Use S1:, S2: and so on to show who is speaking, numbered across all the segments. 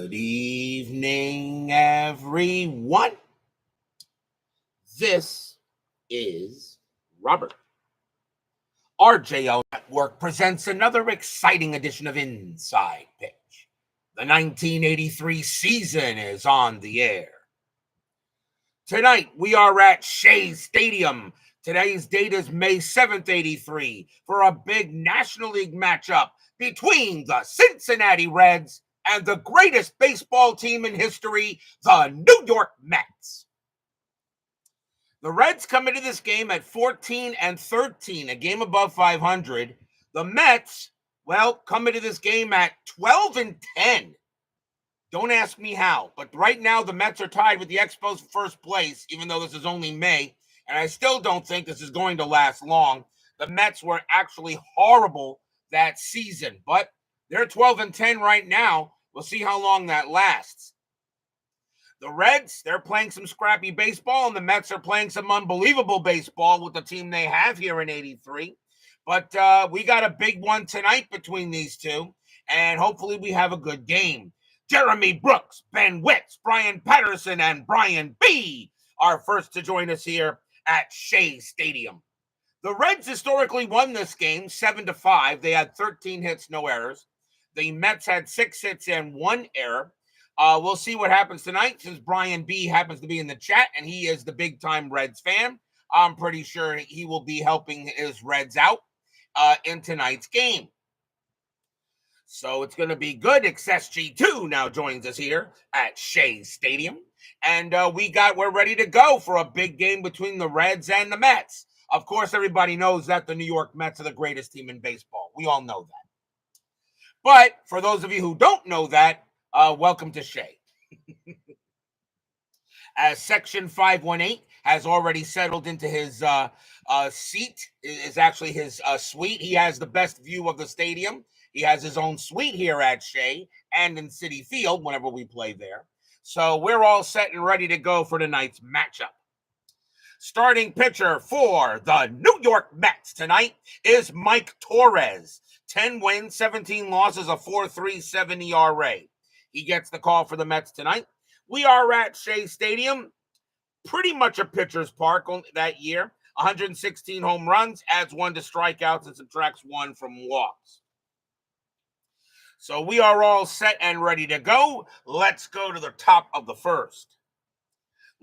S1: Good evening, everyone. This is Robert. RJO Network presents another exciting edition of Inside Pitch. The 1983 season is on the air. Tonight, we are at Shea Stadium. Today's date is May 7th, 83, for a big National League matchup between the Cincinnati Reds and the greatest baseball team in history, the New York Mets. The Reds come into this game at 14-13, a game above 500. The Mets, come into this game at 12-10. Don't ask me how, but right now the Mets are tied with the Expos for first place, even though this is only May, and I still don't think this is going to last long. The Mets were actually horrible that season, but they're 12-10 right now. We'll see how long that lasts. The Reds, they're playing some scrappy baseball, and the Mets are playing some unbelievable baseball with the team they have here in 83. But we got a big one tonight between these two, and hopefully we have a good game. Jeremy Brooks, Ben Witz, Brian Patterson, and Brian B. are first to join us here at Shea Stadium. The Reds historically won this game 7-5. They had 13 hits, no errors. The Mets had 6 hits and 1 error. We'll see what happens tonight since Brian B. happens to be in the chat, and he is the big-time Reds fan. I'm pretty sure he will be helping his Reds out in tonight's game. So it's going to be good. XSG2 now joins us here at Shea Stadium. And we're ready to go for a big game between the Reds and the Mets. Of course, everybody knows that the New York Mets are the greatest team in baseball. We all know that. But for those of you who don't know that, welcome to Shea. As Section 518 has already settled into his seat, is actually his suite. He has the best view of the stadium. He has his own suite here at Shea and in Citi Field whenever we play there. So we're all set and ready to go for tonight's matchup. Starting pitcher for the New York Mets tonight is Mike Torrez. 10 wins, 17 losses, a 4.37 ERA. He gets the call for the Mets tonight. We are at Shea Stadium, pretty much a pitcher's park that year. 116 home runs, adds 1 to strikeouts, and subtracts 1 from walks. So we are all set and ready to go. Let's go to the top of the first.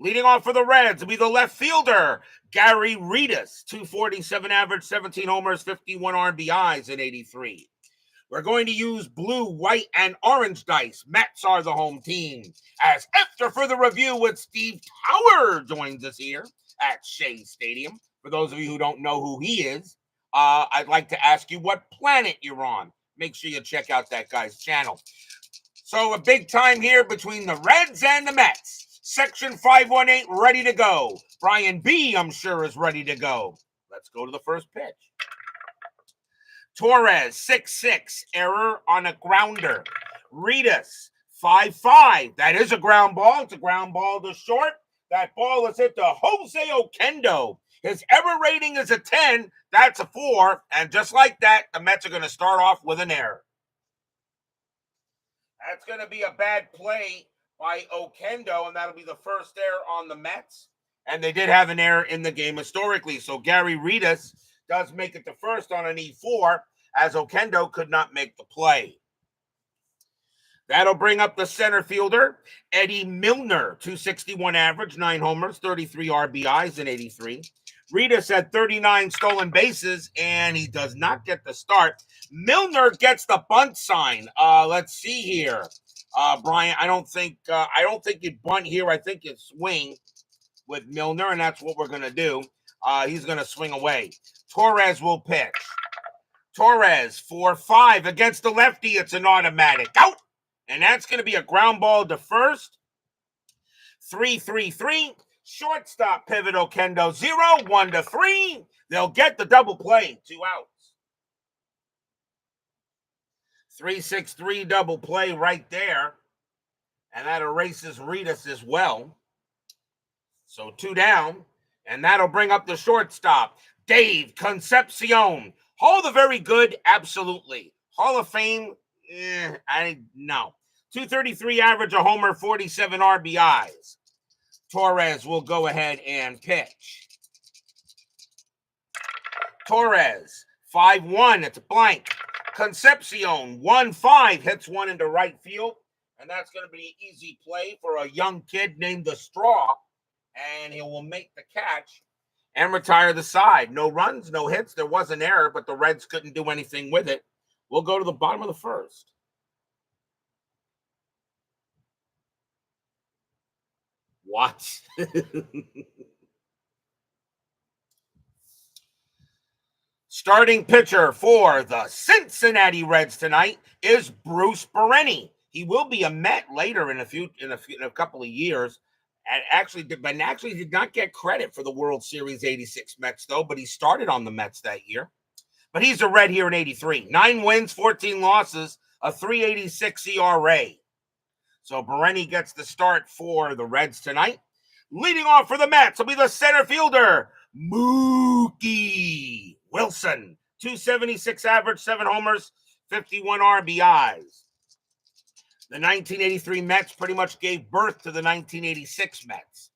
S1: Leading off for the Reds will be the left fielder, Gary Redus, 247 average, 17 homers, 51 RBIs in 83. We're going to use blue, white, and orange dice. Mets are the home team. As after further review with Steve Tower joins us here at Shea Stadium. For those of you who don't know who he is, I'd like to ask you what planet you're on. Make sure you check out that guy's channel. So a big time here between the Reds and the Mets. Section 518 ready to go. Brian B, I'm sure, is ready to go. Let's go to the first pitch. Torrez, 6-6, error on a grounder. Redus, 5-5. That is a ground ball. It's a ground ball to short. That ball is hit to Jose Oquendo. His error rating is a 10. That's a 4. And just like that, the Mets are going to start off with an error. That's going to be a bad play by Oquendo, and that'll be the first error on the Mets. And they did have an error in the game historically. So Gary Redus does make it to first on an E4, as Oquendo could not make the play. That'll bring up the center fielder, Eddie Milner, 261 average, 9 homers, 33 RBIs in 83. Redus had 39 stolen bases, and he does not get the start. Milner gets the bunt sign. Let's see here. Brian, I don't think you bunt here. I think you swing with Milner, and that's what we're going to do. He's going to swing away. Torrez will pitch. Torrez, 4-5 against the lefty. It's an automatic out, and that's going to be a ground ball to first. 3-3-3. Shortstop pivot Oquendo 0, 1-3. They'll get the double play. 2 outs. 3-6-3 double play right there. And that erases Redus as well. So 2 down. And that'll bring up the shortstop, Dave Concepcion. Hall of the Very Good, absolutely. Hall of Fame, no. .233 average, a homer, 47 RBIs. Torrez will go ahead and pitch. Torrez, 5-1, it's a blank. Concepcion, 1-5, hits one into right field. And that's going to be an easy play for a young kid named The Straw. And he will make the catch and retire the side. No runs, no hits. There was an error, but the Reds couldn't do anything with it. We'll go to the bottom of the first. What? Starting pitcher for the Cincinnati Reds tonight is Bruce Berenyi. He will be a Met later in a couple of years. And actually did not get credit for the World Series 86 Mets, though, but he started on the Mets that year. But he's a Red here in 83. 9 wins, 14 losses, a 3.86 ERA. So Berenyi gets the start for the Reds tonight. Leading off for the Mets will be the center fielder, Mookie Wilson. 276 average, 7 homers, 51 RBIs. The 1983 Mets pretty much gave birth to the 1986 Mets.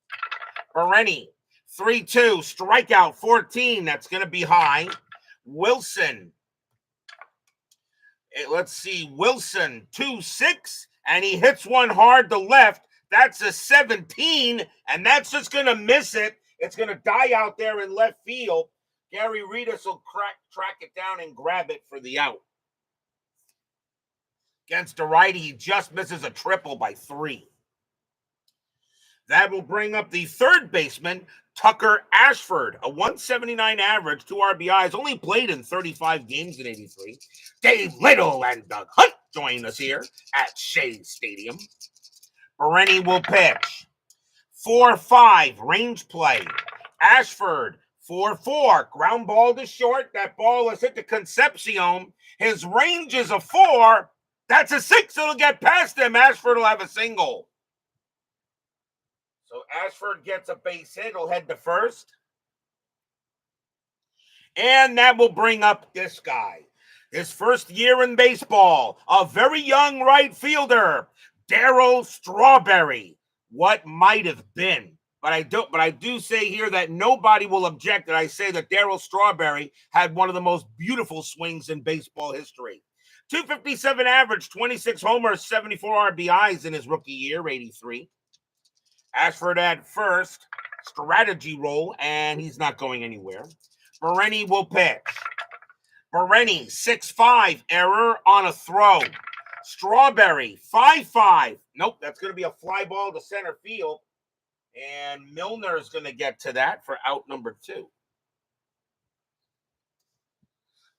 S1: Berenyi, 3-2, strikeout 14. That's going to be high. Wilson, let's see, Wilson, 2-6, and he hits one hard to left. That's a 17, and that's just going to miss it. It's going to die out there in left field. Gary Reedus will track it down and grab it for the out. Against a righty, he just misses a triple by 3. That will bring up the third baseman, Tucker Ashford, a 179 average, 2 RBIs, only played in 35 games in 83. Dave Little and Doug Hunt join us here at Shea Stadium. Berenyi will pitch. 4-5, range play. Ashford, 4-4, ground ball to short. That ball is hit to Concepcion. His range is a 4. That's a 6. It'll get past him. Ashford will have a single. So Ashford gets a base hit. He'll head to first. And that will bring up this guy. His first year in baseball. A very young right fielder, Darryl Strawberry. What might have been. But I do say here that nobody will object that I say that Darryl Strawberry had one of the most beautiful swings in baseball history. 257 average, 26 homers, 74 RBIs in his rookie year, 83. Ashford at first, strategy roll, and he's not going anywhere. Berenyi will pitch. Berenyi, 6-5, error on a throw. Strawberry, 5-5. Nope, that's going to be a fly ball to center field. And Milner is going to get to that for out number 2.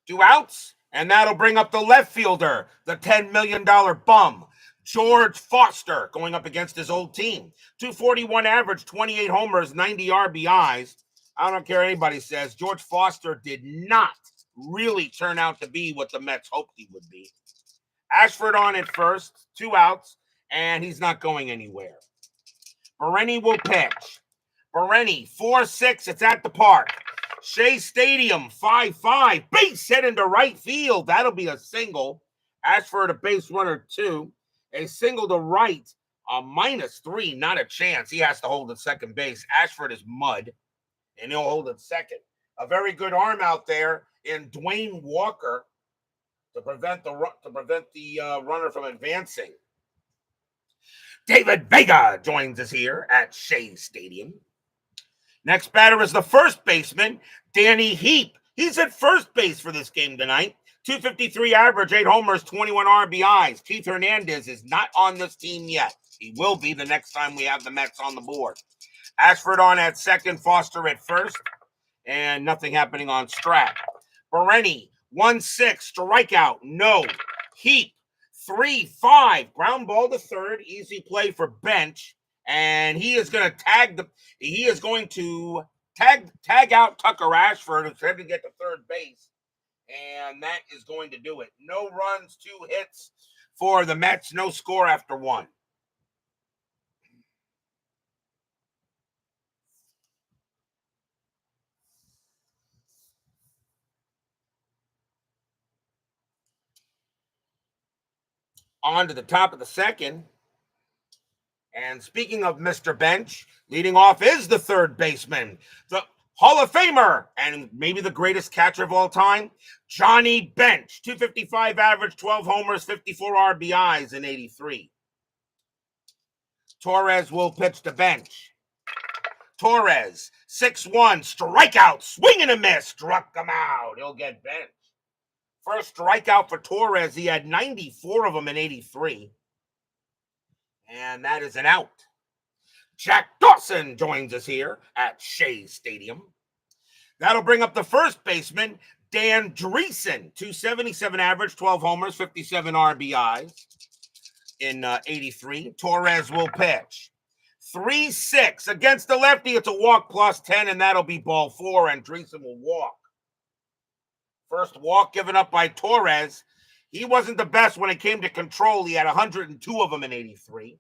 S1: 2 outs, and that'll bring up the left fielder, the $10 million bum, George Foster, going up against his old team. 241 average, 28 homers, 90 RBIs. I don't care what anybody says. George Foster did not really turn out to be what the Mets hoped he would be. Ashford on at first, 2 outs, and he's not going anywhere. Berenyi will pitch. Berenyi, 4-6, it's at the park. Shea Stadium, 5-5, base hit into right field. That'll be a single. Ashford, a base runner, 2. A single to right, a -3, not a chance. He has to hold at second base. Ashford is mud, and he'll hold at second. A very good arm out there in Dwayne Walker to prevent the runner from advancing. David Vega joins us here at Shea Stadium. Next batter is the first baseman, Danny Heap. He's at first base for this game tonight. 253 average, 8 homers, 21 RBIs. Keith Hernandez is not on this team yet. He will be the next time we have the Mets on the board. Ashford on at second, Foster at first, and nothing happening on Strat. Berenyi, 1-6, strikeout, no. Heap, 3-5, ground ball to third, easy play for bench, and he is going to tag out Tucker Ashford, who's trying to get to third base, and that is going to do it. No runs, 2 hits for the Mets, no score after 1. On to the top of the second. And speaking of Mr. Bench, leading off is the third baseman, the Hall of Famer, and maybe the greatest catcher of all time, Johnny Bench. 255 average, 12 homers, 54 RBIs in 83. Torrez will pitch to Bench. Torrez, 6-1, strikeout, swing and a miss, struck him out. He'll get benched. First strikeout for Torrez. He had 94 of them in 83. And that is an out. Jack Dawson joins us here at Shea Stadium. That'll bring up the first baseman, Dan Dreesen. 277 average, 12 homers, 57 RBIs in 83. Torrez will pitch. 3-6 against the lefty. It's a walk plus 10, and that'll be ball 4, and Dreesen will walk. First walk given up by Torrez. He wasn't the best when it came to control. He had 102 of them in 83.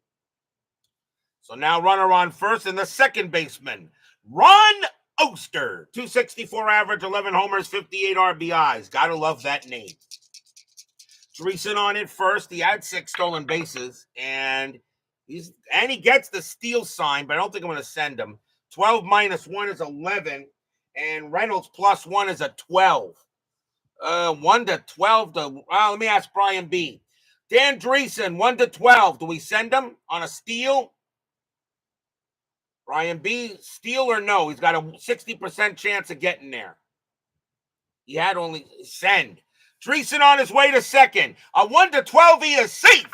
S1: So now runner on first, and the second baseman, Ron Oster. 264 average, 11 homers, 58 RBIs. Gotta love that name. Dreesen on it first. He had 6 stolen bases, and he gets the steal sign, but I don't think I'm going to send him. 12 minus 1 is 11, and Reynolds plus 1 is a 12. 1 to 12 to, let me ask Brian B. Dan Dreesen, 1 to 12. Do we send him on a steal? Brian B, steal or no? He's got a 60% chance of getting there. He had only send. Dreesen on his way to second. A 1 to 12, he is safe.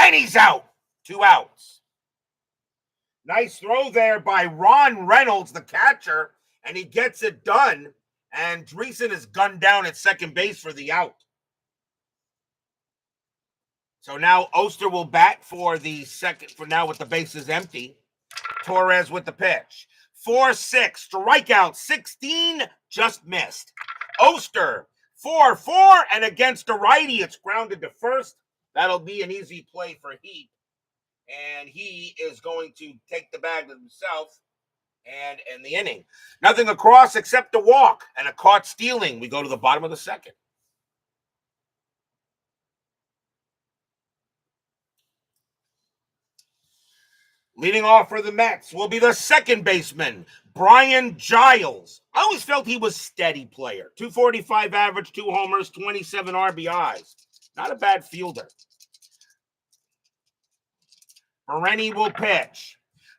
S1: And he's out. 2 outs. Nice throw there by Ron Reynolds, the catcher, and he gets it done. And Dreesen is gunned down at second base for the out. So now Oster will bat for the second, for now with the bases empty. Torrez with the pitch. 4-6, strikeout, 16, just missed. Oster, 4-4, and against the righty, it's grounded to first. That'll be an easy play for Heat. And he is going to take the bag himself and end the inning. Nothing across except a walk and a caught stealing. We go to the bottom of the second. Leading off for the Mets will be the second baseman, Brian Giles. I always felt he was a steady player. 245 average, 2 homers, 27 RBIs. Not a bad fielder. Berenyi will pitch.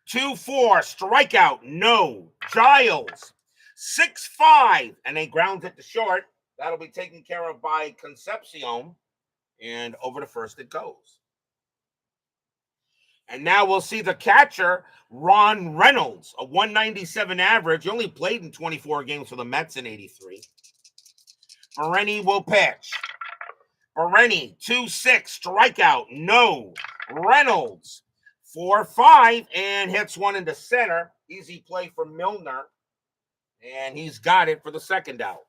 S1: 2-4, strikeout, no. Giles, 6-5, and they ground it to short. That'll be taken care of by Concepcion, and over to first it goes. And now we'll see the catcher, Ron Reynolds, a 197 average. He only played in 24 games for the Mets in 83. Berenyi will pitch. Berenyi, 2-6, strikeout, no. Reynolds, 4-5, and hits one into center. Easy play for Milner, and he's got it for the second out.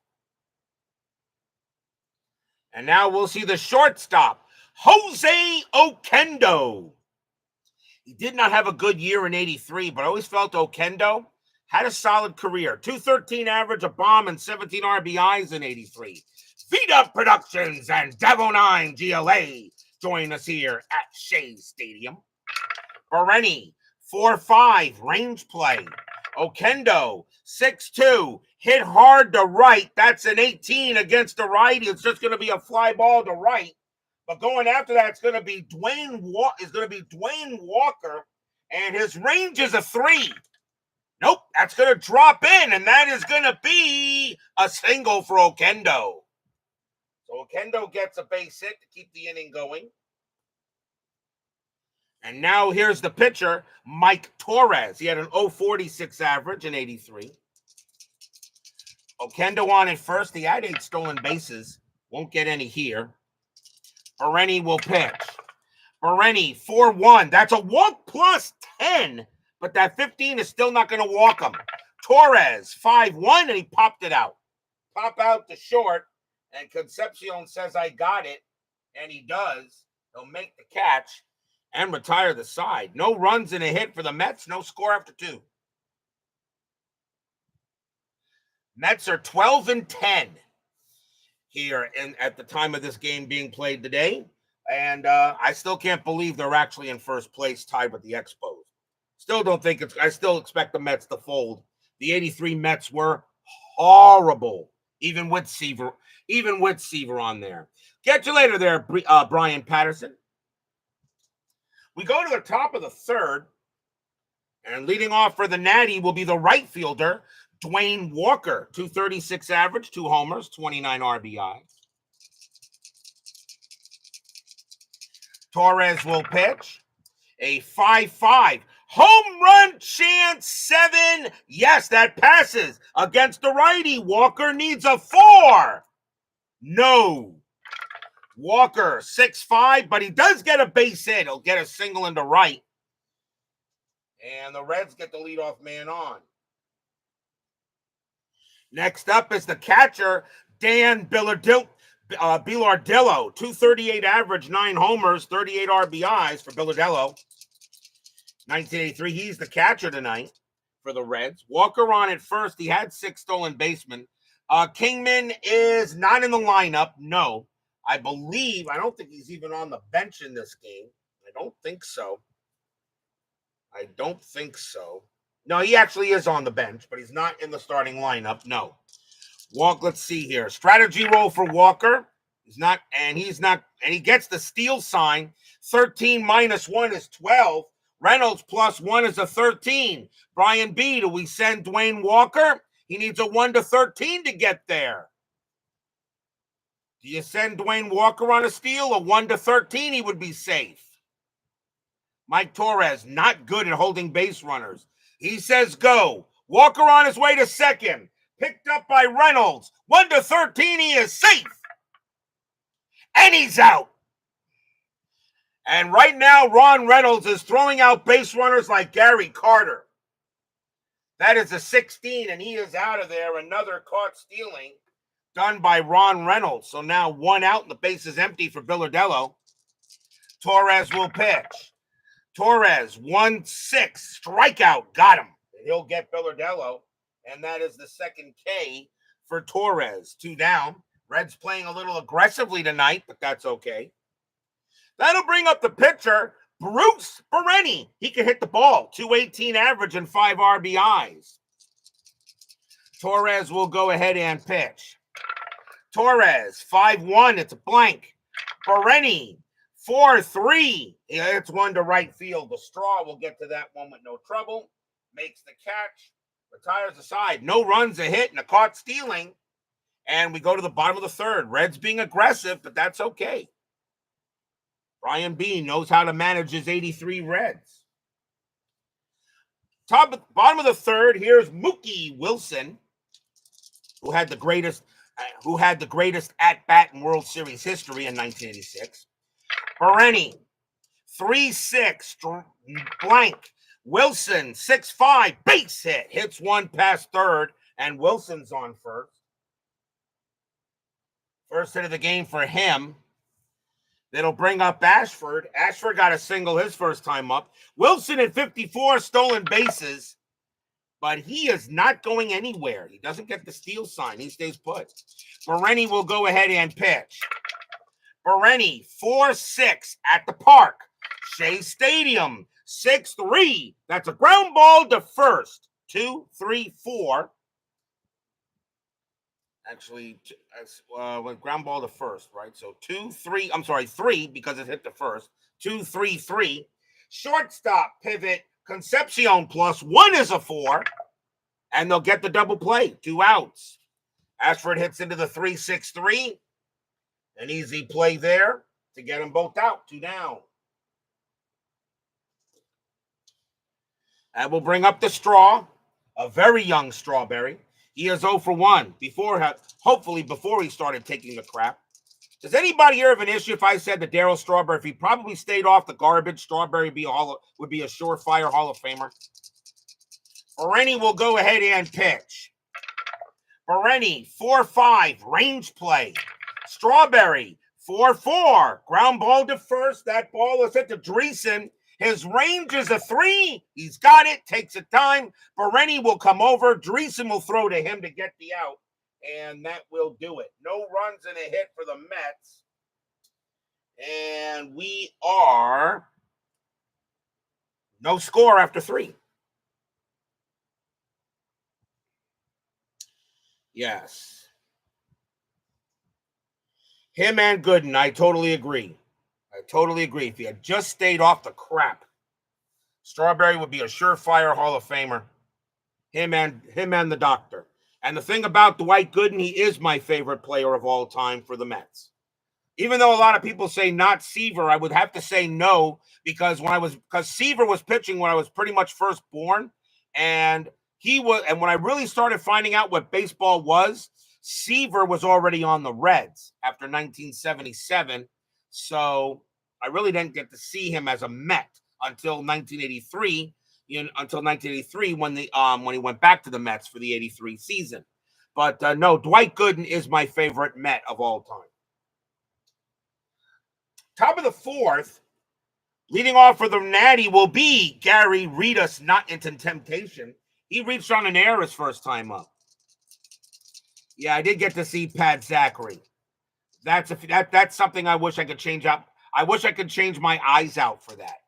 S1: And now we'll see the shortstop, Jose Oquendo. He did not have a good year in 83, but I always felt Oquendo had a solid career. 213 average, a bomb, and 17 RBIs in 83. Feed Up Productions and Devo 9 GLA join us here at Shea Stadium. Berenyi, 4-5, range play. Oquendo, 6-2, hit hard to right. That's an 18 against the righty. It's just going to be a fly ball to right. But going after that, it's going to be Dwayne Walker, and his range is a 3. Nope, that's going to drop in, and that is going to be a single for Oquendo. So Oquendo gets a base hit to keep the inning going. And now here's the pitcher, Mike Torrez. He had an 0.46 average in 83. Oquendo on at first. He had 8 stolen bases. Won't get any here. Berenyi will pitch. Berenyi, 4-1. That's a walk plus 10, but that 15 is still not going to walk him. Torrez, 5-1, and he popped it out. Pop out to short, and Concepcion says, I got it, and he does. He'll make the catch and retire the side. No runs and a hit for the Mets. No score after 2. Mets are 12-10. Here at the time of this game being played today. And I still can't believe they're actually in first place, tied with the Expos. Still don't think it's. I still expect the Mets to fold. The '83 Mets were horrible, even with Seaver, on there. Catch you later, there, Brian Patterson. We go to the top of the third, and leading off for the Natty will be the right fielder, Dwayne Walker, 236 average, 2 homers, 29 RBI. Torrez will pitch. A 5-5 home run chance, 7. Yes, that passes against the righty. Walker needs a 4. No. Walker, 6-5, but he does get a base hit. He'll get a single into right. And the Reds get the leadoff man on. Next up is the catcher, Dan Bilardillo, 238 average, 9 homers, 38 RBIs for Bilardillo. 1983, he's the catcher tonight for the Reds. Walker on at first. He had 6 stolen basemen. Kingman is not in the lineup, no. I don't think he's even on the bench in this game. I don't think so. No, he actually is on the bench, but he's not in the starting lineup, no. Let's see here. Strategy roll for Walker. And he gets the steal sign. 13 minus 1 is 12. Reynolds plus 1 is a 13. Brian B., do we send Dwayne Walker? He needs a 1 to 13 to get there. Do you send Dwayne Walker on a steal? A 1 to 13, he would be safe. Mike Torrez, not good at holding base runners. He says go. Walker on his way to second. Picked up by Reynolds. 1 to 13, he is safe. And he's out. And right now, Ron Reynolds is throwing out base runners like Gary Carter. That is a 16, and he is out of there. Another caught stealing done by Ron Reynolds. So now 1 out, and the base is empty for Bilardillo. Torrez will pitch. Torrez, 1-6, strikeout, got him. He'll get Bilardillo, and that is the second K for Torrez. 2 down. Reds playing a little aggressively tonight, but that's okay. That'll bring up the pitcher, Bruce Berenyi. He can hit the ball. 218 average and 5 RBIs. Torrez will go ahead and pitch. Torrez, 5-1. It's a blank. Berenyi, 4-3. It's 1 to right field. The straw will get to that one with no trouble. Makes the catch. Retires aside. No runs, a hit, and a caught stealing. And we go to the bottom of the third. Reds being aggressive, but that's okay. Brian B. knows how to manage his 83 Reds. Bottom of the third, here's Mookie Wilson, who had the greatest at-bat in World Series history in 1986. Berenyi, 3-6, blank. Wilson, 6-5, base hit. Hits 1 past third, and Wilson's on first. First hit of the game for him. That'll bring up Ashford. Ashford got a single his first time up. Wilson at 54 stolen bases, but he is not going anywhere. He doesn't get the steal sign. He stays put. Berenyi will go ahead and pitch. Berenyi, 4-6 at the park. Shea Stadium, 6-3. That's a ground ball to first. 2-3-4. Actually, went ground ball to first, right? So 3 because it hit the first. 2-3-3. Shortstop pivot. Concepcion plus 1 is a 4. And they'll get the double play. 2 outs. Ashford hits into the 3-6-3. An easy play there to get them both out. 2 down. That will bring up the straw. A very young Strawberry. He is 0 for 1 hopefully before he started taking the crap. Does anybody here have an issue if I said that Darryl Strawberry, if he probably stayed off the garbage, Strawberry would be a surefire Hall of Famer? Berenyi will go ahead and pitch. Berenyi, 4-5, range play. Strawberry, 4-4, ground ball to first. That ball is hit to Dreesen. His range is a 3. He's got it. Takes a time. Berenyi will come over. Dreesen will throw to him to get the out. And that will do it. No runs and a hit for the Mets. And we are no score after 3. Yes. Him and Gooden, I totally agree. If he had just stayed off the crap, Strawberry would be a surefire Hall of Famer. Him and the doctor. And the thing about Dwight Gooden, he is my favorite player of all time for the Mets. Even though a lot of people say not Seaver, I would have to say no, because Seaver was pitching when I was pretty much first born, and when I really started finding out what baseball was, Seaver was already on the Reds after 1977. So I really didn't get to see him as a Met until 1983. Until 1983 when he went back to the Mets for the 83 season. But no, Dwight Gooden is my favorite Met of all time. Top of the 4th, leading off for the Natty will be Gary Reedus, not into temptation. He reached on an air his first time up. Yeah, I did get to see Pat Zachary. That's something I wish I could change up. I wish I could change my eyes out for that.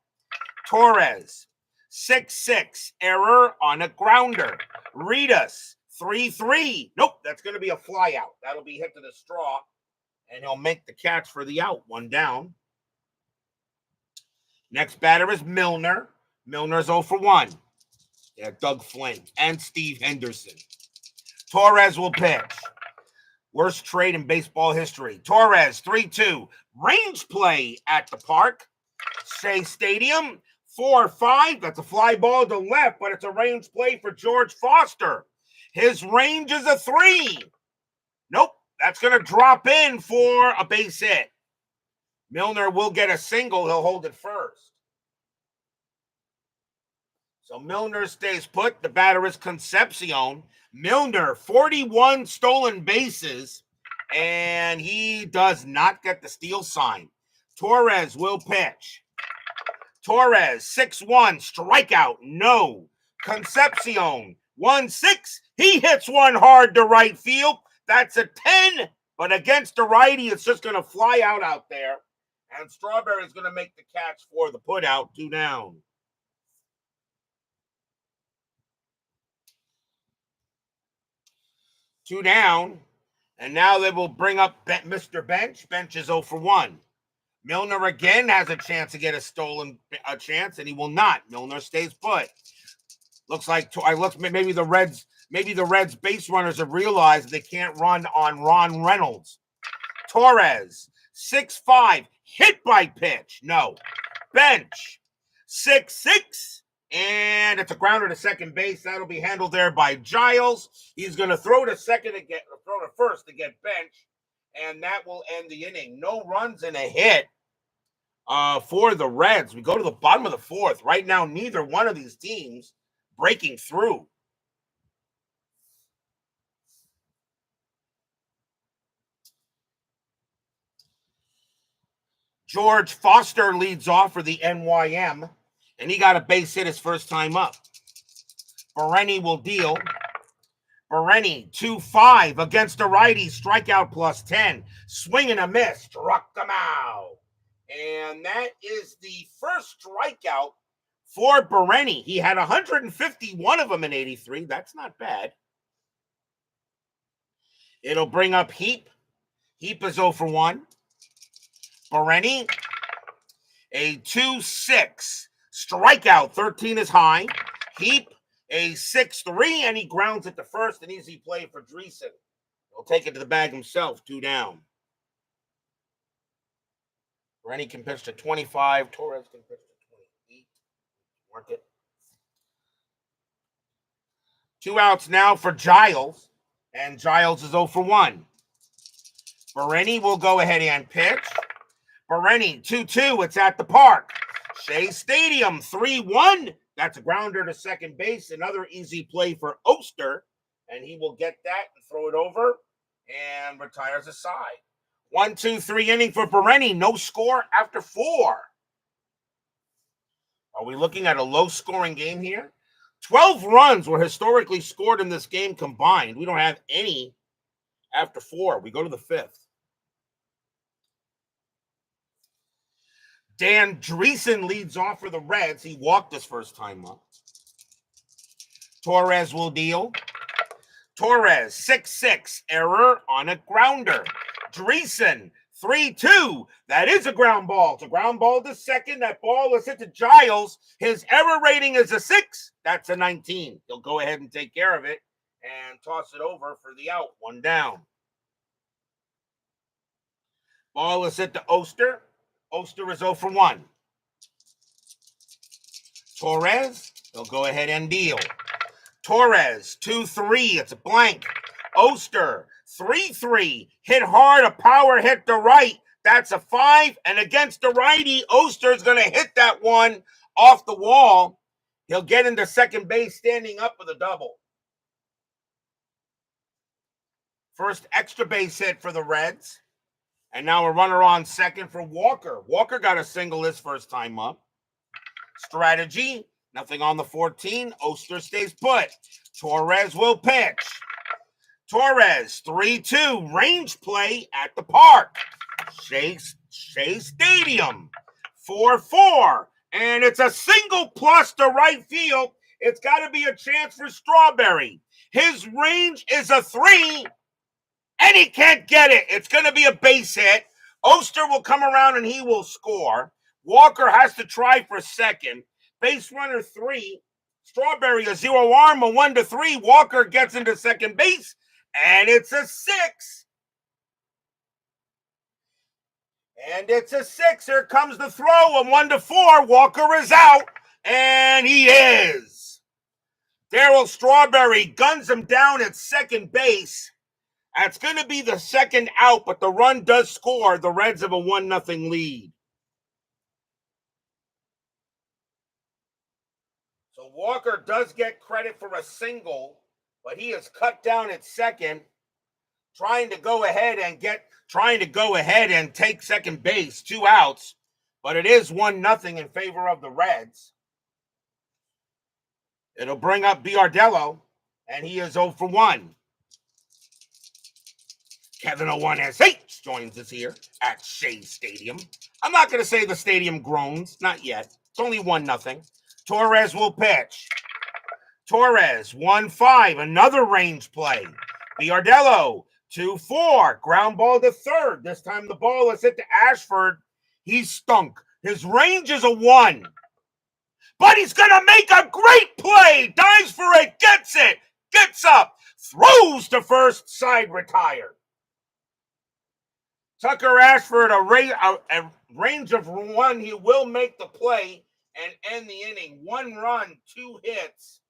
S1: Torrez, 6-6, error on a grounder. Reedus, 3-3. Nope, that's going to be a fly out. That'll be hit to the straw, and he'll make the catch for the out. 1 down. Next batter is Milner. Milner's 0 for 1. Yeah, Doug Flynn and Steve Henderson. Torrez will pitch. Worst trade in baseball history. Torrez, 3-2. Range play at the park. Shea Stadium, 4-5. That's a fly ball to left, but it's a range play for George Foster. His range is a 3. Nope, that's going to drop in for a base hit. Milner will get a single. He'll hold it first. So Milner stays put. The batter is Concepcion. Milner, 41 stolen bases, and he does not get the steal sign. Torrez will pitch. Torrez, 6-1, strikeout, no. Concepcion, 1-6. He hits one hard to right field. That's a 10, but against the righty, it's just going to fly out there. And Strawberry is going to make the catch for the putout. 2 down. Two down. And now they will bring up Mr. Bench. Bench is 0 for 1. Milner again has a chance to get a chance, and he will not. Milner stays put. Looks like maybe the Reds base runners have realized they can't run on Ron Reynolds. Torrez, 6-5, hit by pitch. No. Bench, 6-6, and it's a grounder to second base. That'll be handled there by Giles. He's going to throw to first to get Bench, and that will end the inning. No runs and a hit for the Reds. We go to the bottom of the 4th. Right now, neither one of these teams breaking through. George Foster leads off for the NYM, and he got a base hit his first time up. Berenyi will deal. Berenyi, 2-5 against a righty, strikeout plus 10. Swing and a miss, struck them out. And that is the first strikeout for Berenyi. He had 151 of them in 83. That's not bad. It'll bring up Heap. Heap is 0 for 1. Berenyi, a 2-6. Strikeout, 13 is high. Heap, a 6-3, and he grounds it to first. An easy play for Dreesen. He'll take it to the bag himself. 2 down. Berenyi can pitch to 25. Torrez can pitch to 28. Mark it. 2 outs now for Giles, and Giles is 0 for 1. Berenyi will go ahead and pitch. Berenyi, 2-2. It's at the park. Shea Stadium, 3-1. That's a grounder to second base. Another easy play for Oster, and he will get that and throw it over and retires a side. 1-2-3 inning for Berenyi. No score after 4. Are we looking at a low-scoring game here? 12 runs were historically scored in this game combined. We don't have any after 4. We go to the 5th. Dan Dreesen leads off for the Reds. He walked his first time up. Torrez will deal. Torrez, 6-6, error on a grounder. Dreesen, 3-2. That is a ground ball. It's a ground ball to second. That ball is hit to Giles. His error rating is a 6. That's a 19. He'll go ahead and take care of it and toss it over for the out. 1 down. Ball is hit to Oster. Oster is 0 for 1. Torrez, he'll go ahead and deal. Torrez, 2-3. It's a blank. Oster, 3-3. Hit hard, a power hit to right. That's a 5. And against the righty, Oster's going to hit that one off the wall. He'll get into second base standing up with a double. First extra base hit for the Reds. And now a runner on second for Walker. Walker got a single his first time up. Strategy, nothing on the 14. Oster stays put. Torrez will pitch. Torrez, 3-2. Range play at the park. Shea Stadium, 4-4. And it's a single plus to right field. It's got to be a chance for Strawberry. His range is a 3. And he can't get it. It's going to be a base hit. Oster will come around and he will score. Walker has to try for second. Base runner 3. Strawberry a 0 arm, a 1-3. Walker gets into second base, and it's a 6. And it's a 6. Here comes the throw, a 1-4. Walker is out, and he is. Darryl Strawberry guns him down at second base. That's going to be the second out, but the run does score. The Reds have a 1-0 lead. So Walker does get credit for a single, but he is cut down at second, trying to go ahead and take second base. 2 outs, but it is 1-0 in favor of the Reds. It'll bring up Biardello, and he is 0 for 1. Kevin Owanes joins us here at Shea Stadium. I'm not going to say the stadium groans. Not yet. It's only 1-0. Torrez will pitch. Torrez, 1-5. Another range play. Biardello, 2-4. Ground ball to third. This time the ball is hit to Ashford. He's stunk. His range is a 1. But he's going to make a great play. Dives for it. Gets it. Gets up. Throws to first. Side retired. Tucker Ashford, a range of 1. He will make the play and end the inning. 1 run, 2 hits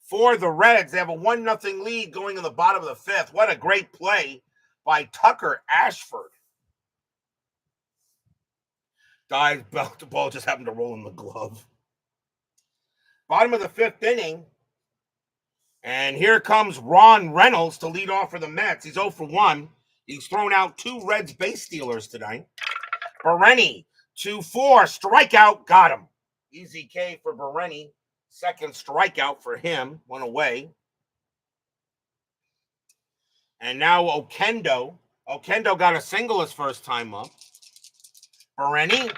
S1: for the Reds. They have a 1-0 lead going in the bottom of the 5th. What a great play by Tucker Ashford. Dives, the ball just happened to roll in the glove. Bottom of the 5th inning. And here comes Ron Reynolds to lead off for the Mets. He's 0 for 1. He's thrown out 2 Reds base stealers tonight. Berenyi, 2-4, strikeout, got him. Easy K for Berenyi. Second strikeout for him, 1 away. And now Okendo. Okendo got a single his first time up. Berenyi,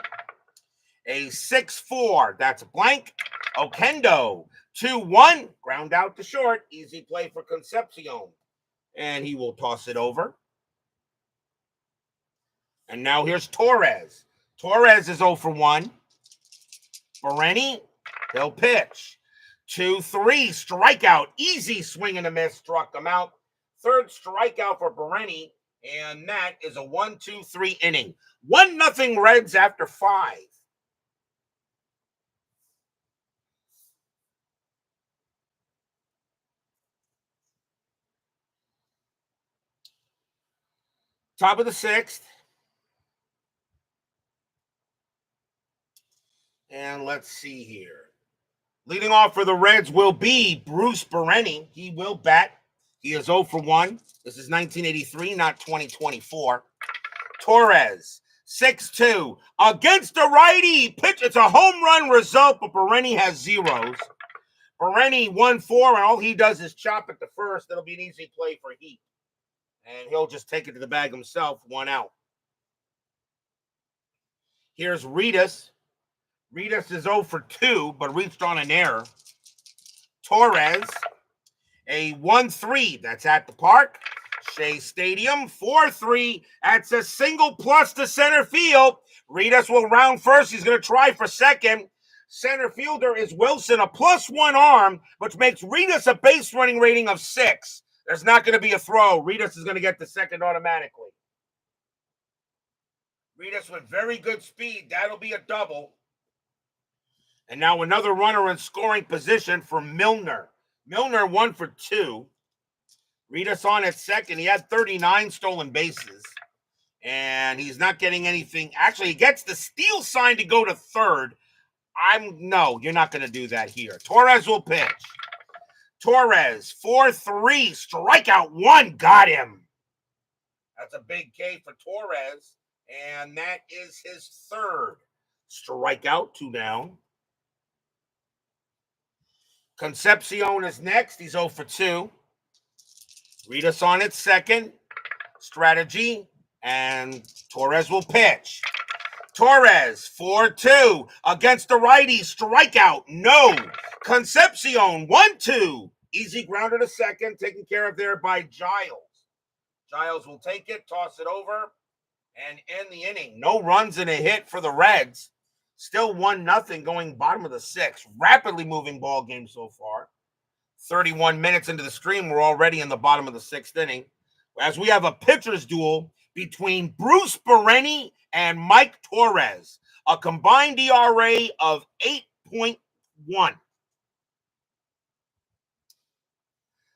S1: a 6-4, that's a blank. Okendo, 2-1, ground out to short. Easy play for Concepcion. And he will toss it over. And now here's Torrez. Torrez is 0 for 1. Berenyi, he'll pitch. 2-3, strikeout. Easy swing and a miss, struck him out. Third strikeout for Berenyi, and that is a 1-2-3 inning. 1-0 Reds after 5. Top of the 6th. And let's see here. Leading off for the Reds will be Bruce Berenyi. He will bat. He is 0 for 1. This is 1983, not 2024. Torrez, 6-2. Against the righty. Pitch. It's a home run result, but Berenyi has zeros. Berenyi 1-4, and all he does is chop at the first. It'll be an easy play for Heat. And he'll just take it to the bag himself, 1 out. Here's Ritas. Ritas is 0 for 2, but reached on an error. Torrez, a 1-3. That's at the park. Shea Stadium, 4-3. That's a single plus to center field. Ritas will round first. He's going to try for second. Center fielder is Wilson, a +1 arm, which makes Ritas a base running rating of 6. There's not going to be a throw. Ritas is going to get the second automatically. Ritas with very good speed. That'll be a double. And now another runner in scoring position for Milner. Milner 1 for 2. Ritas on at second. He had 39 stolen bases. And he's not getting anything. Actually, he gets the steal sign to go to third. No, you're not going to do that here. Torrez will pitch. Torrez, 4-3. Strikeout 1. Got him. That's a big K for Torrez. And that is his third strikeout. 2 down. Concepcion is next. He's 0 for 2. Ritas on at second. Strategy. And Torrez will pitch. Torrez, 4-2. Against the righty. Strikeout. No. Concepcion, 1-2. Easy grounder to second. Taken care of there by Giles. Giles will take it. Toss it over. And end the inning. No runs and a hit for the Reds. Still 1-0 going bottom of the 6th. Rapidly moving ball game so far. 31 minutes into the stream, we're already in the bottom of the 6th inning. As we have a pitcher's duel between Bruce Berenyi and Mike Torrez. A combined ERA of 8.1.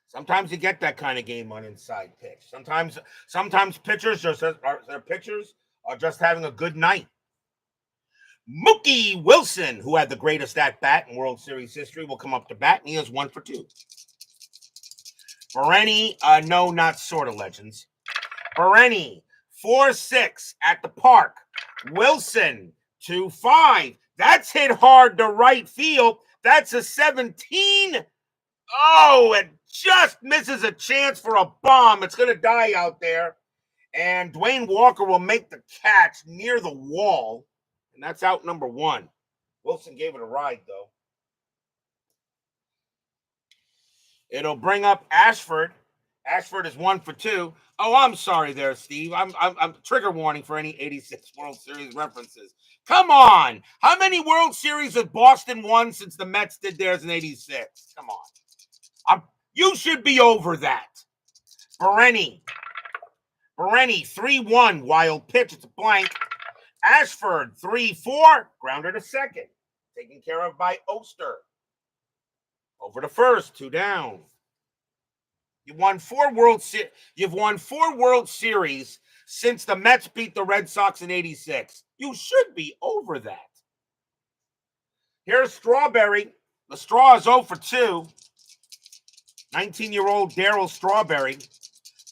S1: Sometimes you get that kind of game on Inside Pitch. Sometimes pitchers are just having a good night. Mookie Wilson, who had the greatest at-bat in World Series history, will come up to bat, and he is 1 for 2. Berenyi, no, not sort of legends. Berenyi, 4-6 at the park. Wilson, 2-5. That's hit hard to right field. That's a 17. Oh, it just misses a chance for a bomb. It's going to die out there. And Dwayne Walker will make the catch near the wall. And that's out number 1. Wilson gave it a ride, though. It'll bring up Ashford. Ashford is 1 for 2. Oh, I'm sorry there, Steve. I'm trigger warning for any 86 World Series references. Come on. How many World Series have Boston won since the Mets did theirs in 86? Come on. You should be over that. Berenyi, 3-1. Wild pitch. It's a blank. Ashford, 3-4. Grounder to second. Taken care of by Oster. Over to first. 2 down. You've won 4 World Series since the Mets beat the Red Sox in 86. You should be over that. Here's Strawberry. The Straw is 0 for 2. 19-year-old Darryl Strawberry.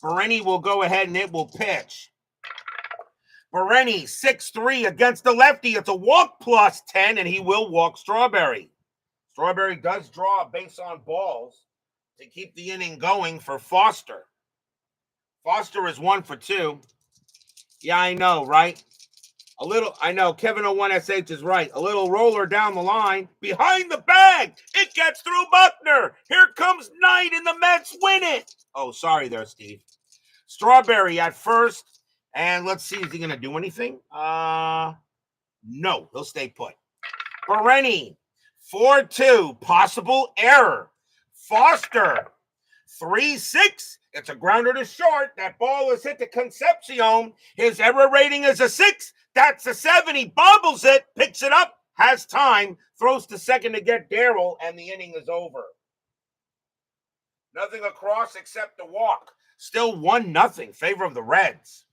S1: Berenyi will go ahead and it will pitch. Berenyi, 6-3 against the lefty. It's a walk +10, and he will walk Strawberry. Strawberry does draw a base on balls to keep the inning going for Foster. Foster is 1 for 2. Yeah, I know, right? I know, Kevin 01SH is right. A little roller down the line. Behind the bag. It gets through Buckner. Here comes Knight, and the Mets win it. Oh, sorry there, Steve. Strawberry at first. And let's see, is he going to do anything? No, he'll stay put. Berenyi, 4-2. Possible error. Foster, 3-6. It's a grounder to short. That ball is hit to Concepcion. His error rating is a 6. That's a 7. He bobbles it, picks it up, has time, throws to second to get Darryl, and the inning is over. Nothing across except the walk. Still 1-0, favor of the Reds.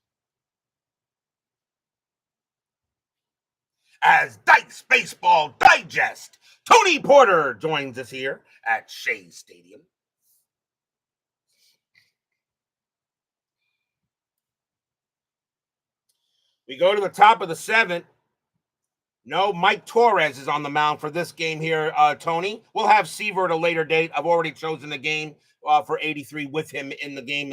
S1: As Dice Baseball Digest, Tony Porter joins us here at Shea Stadium. We go to the top of the 7th. No, Mike Torrez is on the mound for this game here, Tony. We'll have Seaver at a later date. I've already chosen the game for 83 with him in the game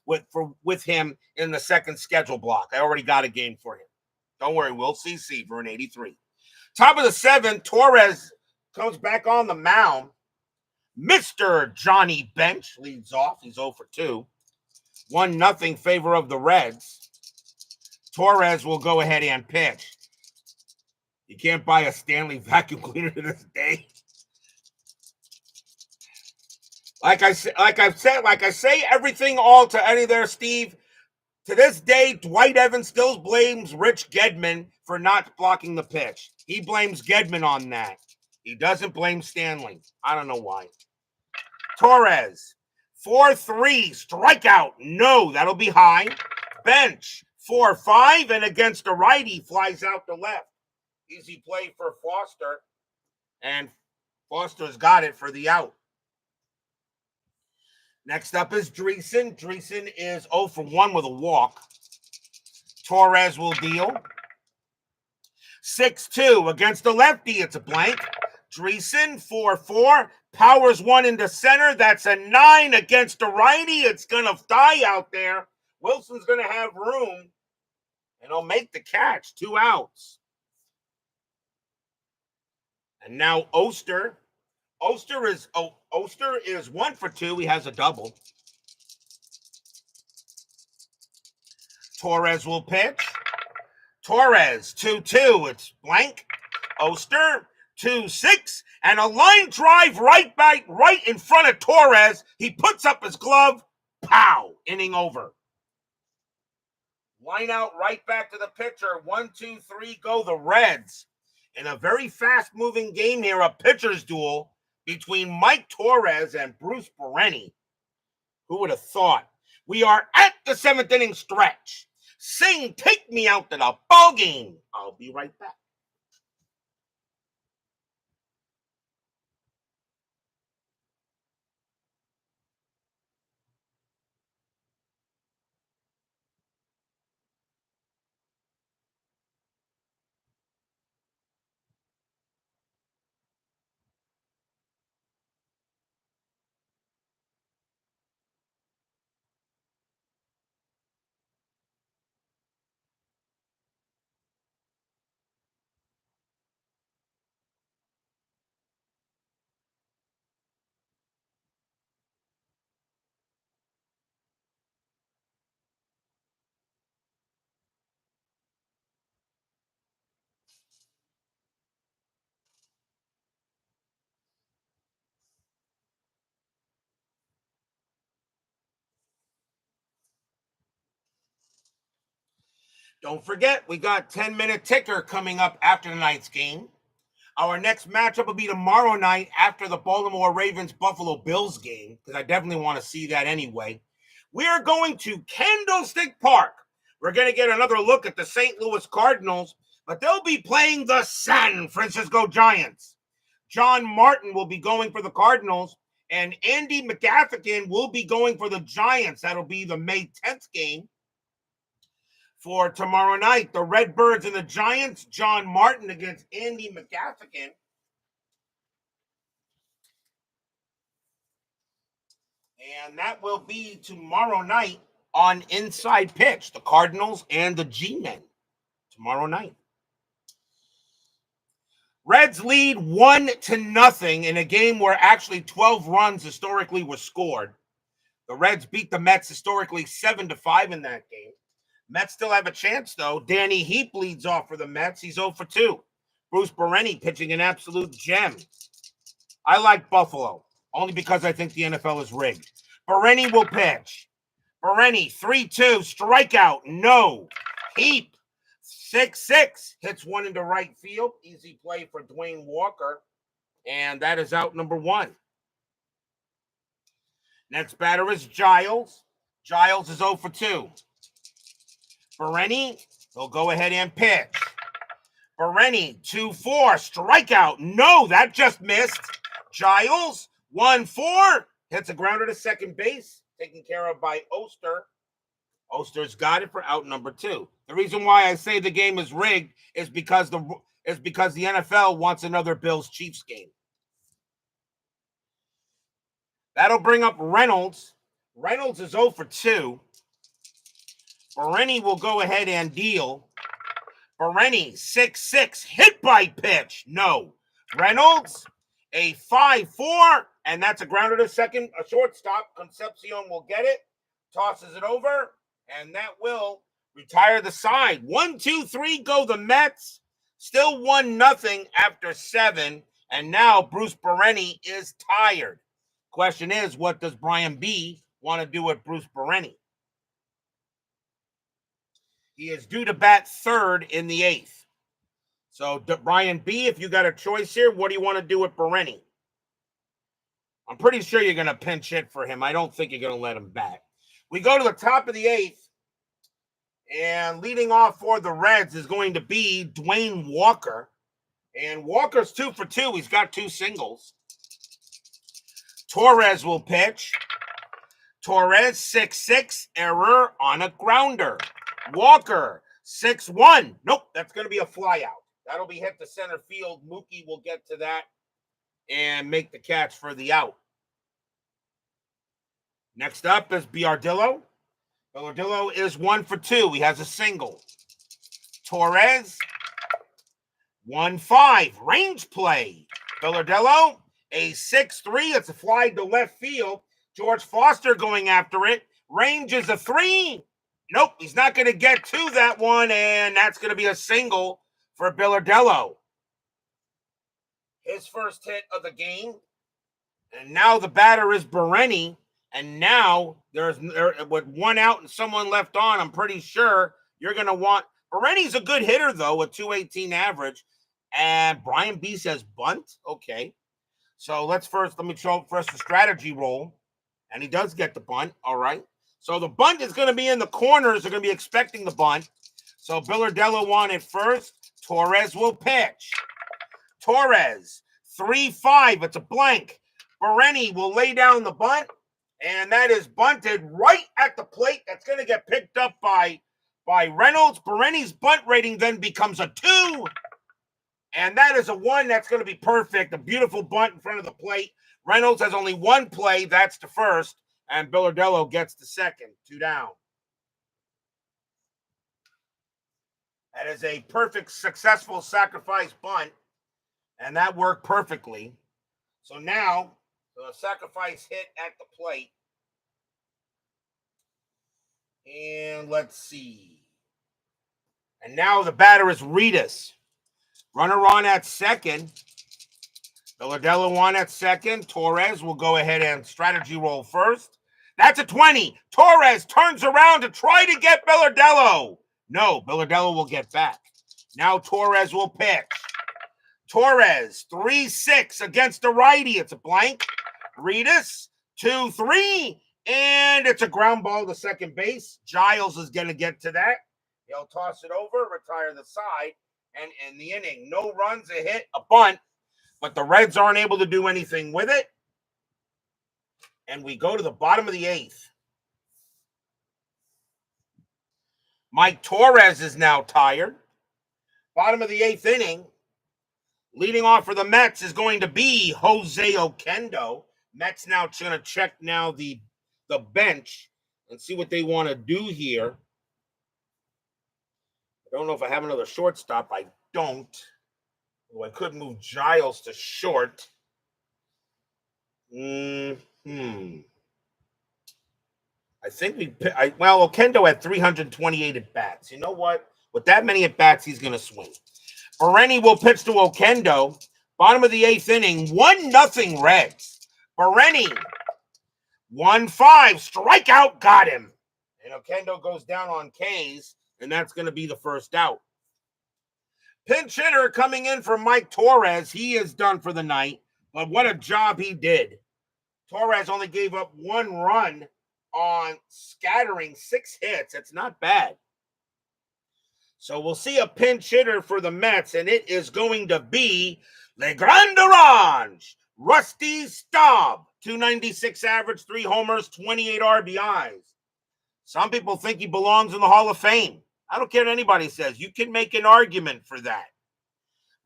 S1: with him in the second schedule block. I already got a game for him. Don't worry, we'll CC for an 83. Top of the 7th, Torrez comes back on the mound. Mr. Johnny Bench leads off. He's 0 for 2. 1-0 favor of the Reds. Torrez will go ahead and pitch. You can't buy a Stanley vacuum cleaner to this day. Like I say everything all to any there, Steve. To this day, Dwight Evans still blames Rich Gedman for not blocking the pitch. He blames Gedman on that. He doesn't blame Stanley. I don't know why. Torrez, 4-3, strikeout. No, that'll be high. Bench, 4-5, and against the righty, flies out to left. Easy play for Foster, and Foster's got it for the out. Next up is Dreesen. Dreesen is 0 for 1 with a walk. Torrez will deal. 6-2 against the lefty. It's a blank. Dreesen, 4-4. Powers one into center. That's a 9 against the righty. It's going to die out there. Wilson's going to have room, and he'll make the catch. 2 outs. And now Oster. Oster is 1 for 2. He has a double. Torrez will pitch. Torrez, 2-2. It's blank. Oster, 2-6. And a line drive right in front of Torrez. He puts up his glove. Pow! Inning over. Line out right back to the pitcher. 1, 2, 3, go the Reds. In a very fast-moving game here, a pitcher's duel between Mike Torrez and Bruce Berenyi. Who would have thought? We are at the 7th inning stretch. Sing, take me out to the ball game. I'll be right back. Don't forget, we got 10-minute ticker coming up after tonight's game. Our next matchup will be tomorrow night after the Baltimore Ravens-Buffalo Bills game, because I definitely want to see that anyway. We are going to Candlestick Park. We're going to get another look at the St. Louis Cardinals, but they'll be playing the San Francisco Giants. John Martin will be going for the Cardinals, and Andy McGaffigan will be going for the Giants. That'll be the May 10th game. For tomorrow night, the Redbirds and the Giants, John Martin against Andy McGaffigan. And that will be tomorrow night on Inside Pitch, the Cardinals and the G-Men. Tomorrow night. Reds lead 1-0 in a game where actually 12 runs historically were scored. The Reds beat the Mets historically 7-5 in that game. Mets still have a chance, though. Danny Heap leads off for the Mets. He's 0 for 2. Bruce Berenyi pitching an absolute gem. I like Buffalo, only because I think the NFL is rigged. Berenyi will pitch. Berenyi, 3-2, strikeout, no. Heap, 6-6, hits one into right field. Easy play for Dwayne Walker. And that is out number 1. Next batter is Giles. Giles is 0 for 2. Berenyi, he'll go ahead and pitch. Berenyi, 2-4, strikeout. No, that just missed. Giles, 1-4, hits a grounder to second base, taken care of by Oster. Oster's got it for out number 2. The reason why I say the game is rigged is because the NFL wants another Bills-Chiefs game. That'll bring up Reynolds. Reynolds is 0 for 2. Berenyi will go ahead and deal. Berenyi, 6-6, hit by pitch. No. Reynolds, a 5-4, and that's a grounder to second, a shortstop. Concepcion will get it, tosses it over, and that will retire the side. 1, 2, 3 go the Mets. Still 1-0 after 7, and now Bruce Berenyi is tired. Question is, what does Brian B. want to do with Bruce Berenyi? He is due to bat third in the 8th. So, Brian B., if you got a choice here, what do you want to do with Berenyi? I'm pretty sure you're going to pinch hit for him. I don't think you're going to let him bat. We go to the top of the 8th, and leading off for the Reds is going to be Dwayne Walker. And Walker's 2 for 2. He's got 2 singles. Torrez will pitch. Torrez, 6-6, error on a grounder. Walker, 6-1. Nope, that's going to be a fly out. That'll be hit to center field. Mookie will get to that and make the catch for the out. Next up is Biardillo. Biardillo is 1 for 2. He has a single. Torrez, 1-5. Range play. Biardillo, a 6-3. It's a fly to left field. George Foster going after it. Range is a 3. Nope, he's not going to get to that one, and that's going to be a single for Biardillo. His first hit of the game. And now the batter is Berenyi. And now with 1 out and someone left on, I'm pretty sure you're going to want... Berenyi's a good hitter, though, with 218 average. And Brian B. says bunt. Okay. So let me show first the strategy roll. And he does get the bunt. All right. So the bunt is going to be in the corners. They're going to be expecting the bunt. So Biardillo wanted first. Torrez will pitch. Torrez, 3-5. It's a blank. Berenyi will lay down the bunt. And that is bunted right at the plate. That's going to get picked up by Reynolds. Berenyi's bunt rating then becomes a 2. And that is a 1. That's going to be perfect. A beautiful bunt in front of the plate. Reynolds has only 1 play. That's the first. And Biardillo gets the second. 2 down. That is a perfect, successful sacrifice bunt. And that worked perfectly. So now, the sacrifice hit at the plate. And let's see. And now the batter is Reedus. Runner on at second. Biardillo on at second. Torrez will go ahead and strategy roll first. That's a 20. Torrez turns around to try to get Biardillo. No, Biardillo will get back. Now Torrez will pitch. Torrez, 3-6 against the righty. It's a blank. Reedus, 2-3. And it's a ground ball to second base. Giles is going to get to that. He'll toss it over, retire the side, and end the inning. No runs, a hit, a bunt. But the Reds aren't able to do anything with it. And we go to the bottom of the 8th. Mike Torrez is now tired. Bottom of the 8th inning. Leading off for the Mets is going to be Jose Oquendo. Mets now going to check now the bench and see what they want to do here. I don't know if I have another shortstop. I don't. Well, I could move Giles to short. I think Oquendo had 328 at-bats. You know what? With that many at-bats, he's going to swing. Berenyi will pitch to Oquendo. Bottom of the 8th inning, 1-0 Reds. Berenyi, 1-5, strikeout, got him. And Oquendo goes down on K's, and that's going to be the first out. Pinch hitter coming in for Mike Torrez. He is done for the night, but what a job he did. Torrez only gave up 1 run on scattering 6 hits. That's not bad. So we'll see a pinch hitter for the Mets, and it is going to be Le Grand Orange, Rusty Staub. 296 average, 3 homers, 28 RBIs. Some people think he belongs in the Hall of Fame. I don't care what anybody says. You can make an argument for that.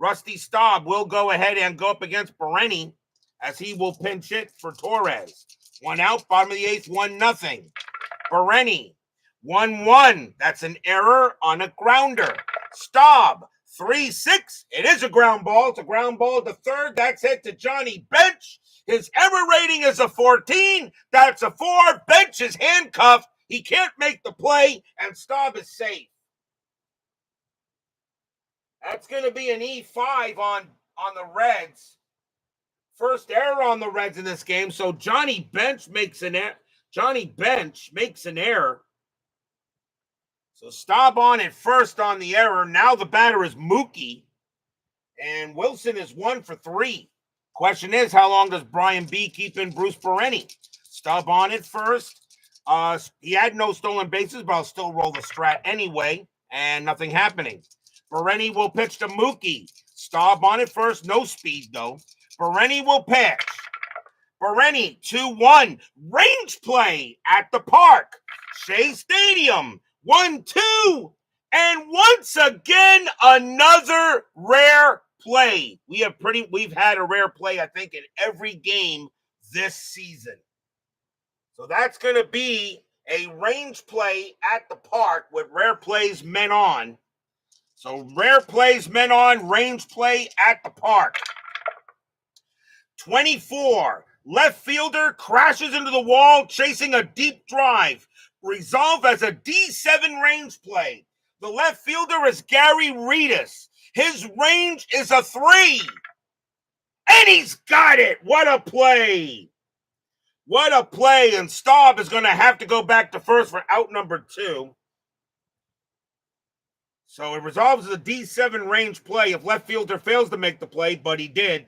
S1: Rusty Staub will go ahead and go up against Berenyi as he will pinch hit for Torrez. 1 out, bottom of the 8th, 1-0. Berenyi, 1-1. That's an error on a grounder. Staub, 3-6. It is a ground ball. It's a ground ball to third. That's hit to Johnny Bench. His error rating is a 14. That's a 4. Bench is handcuffed. He can't make the play, and Staub is safe. That's going to be an E5 on the Reds. First error on the Reds in this game. So Johnny Bench makes an error. So Staub on at first on the error. Now the batter is Mookie. And Wilson is 1 for 3. Question is, how long does Brian B. keep in Bruce Berenyi? Staub on at first. He had no stolen bases, but I'll still roll the strat anyway. And nothing happening. Berenyi will pitch to Mookie. Staub on at first. No speed, though. Berenyi will pitch. Berenyi, 2-1. Range play at the park. Shea Stadium, 1-2. And once again, another rare play. We've had a rare play, I think, in every game this season. So that's going to be a range play at the park with rare plays men on. So rare plays men on, range play at the park. 24. Left fielder crashes into the wall, chasing a deep drive. Resolved as a D7 range play. The left fielder is Gary Reedus. His range is a 3. And he's got it. What a play. What a play. And Staub is going to have to go back to first for out number 2. So it resolves as a D7 range play if left fielder fails to make the play, but he did.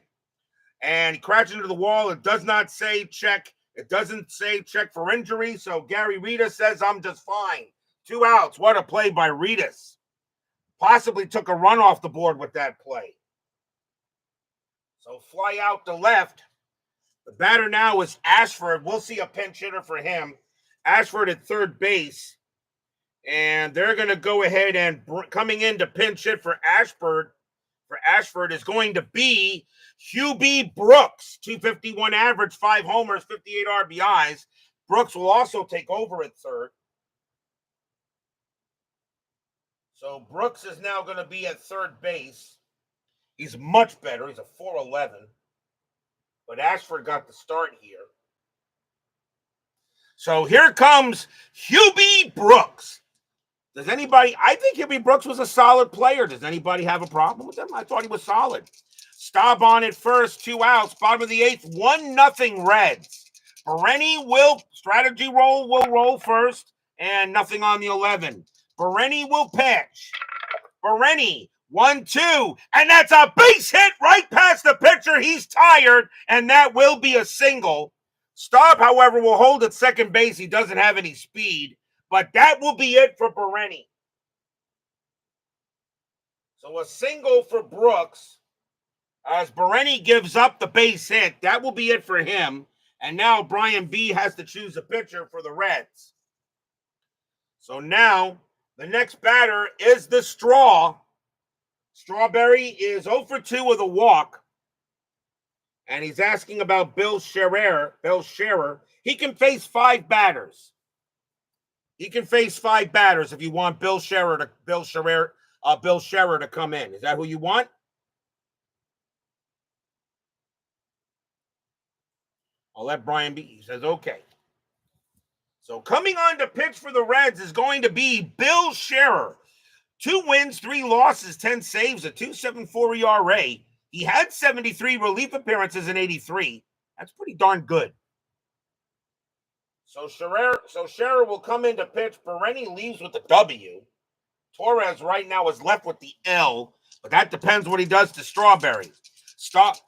S1: And he crashed into the wall. It does not say check. It doesn't say check for injury. So Gary Reedus says, I'm just fine. 2 outs. What a play by Reedus. Possibly took a run off the board with that play. So fly out to left. The batter now is Ashford. We'll see a pinch hitter for him. Ashford at third base. And they're going to go ahead and coming in to pinch hit for Ashford is going to be Hubie Brooks, 251 average, 5 homers, 58 RBIs. Brooks will also take over at third. So Brooks is now going to be at third base. He's much better. He's a 4.11. But Ashford got the start here. So here comes Hubie Brooks. I think Hubie Brooks was a solid player. Does anybody have a problem with him? I thought he was solid. Staub on at first, 2 outs. Bottom of the 8th, 1-0 Reds. Berenyi strategy roll will roll first, and nothing on the 11. Berenyi will pitch. Berenyi, 1-2, and that's a base hit right past the pitcher. He's tired, and that will be a single. Staub, however, will hold at second base. He doesn't have any speed. But that will be it for Berenyi. So a single for Brooks. As Berenyi gives up the base hit, that will be it for him. And now Brian B. has to choose a pitcher for the Reds. So now the next batter is the Straw. Strawberry is 0 for 2 with a walk. And he's asking about Bill Scherer. He can face 5 batters. He can face 5 batters if you want Bill Scherer to come in. Is that who you want? I'll let Brian be. He says, okay. So coming on to pitch for the Reds is going to be Bill Scherer. 2 wins, 3 losses, 10 saves, a 2.74 ERA. He had 73 relief appearances in 83. That's pretty darn good. So Scherer will come in to pitch. Berenyi leaves with the W. Torrez right now is left with the L, but that depends what he does to Strawberry.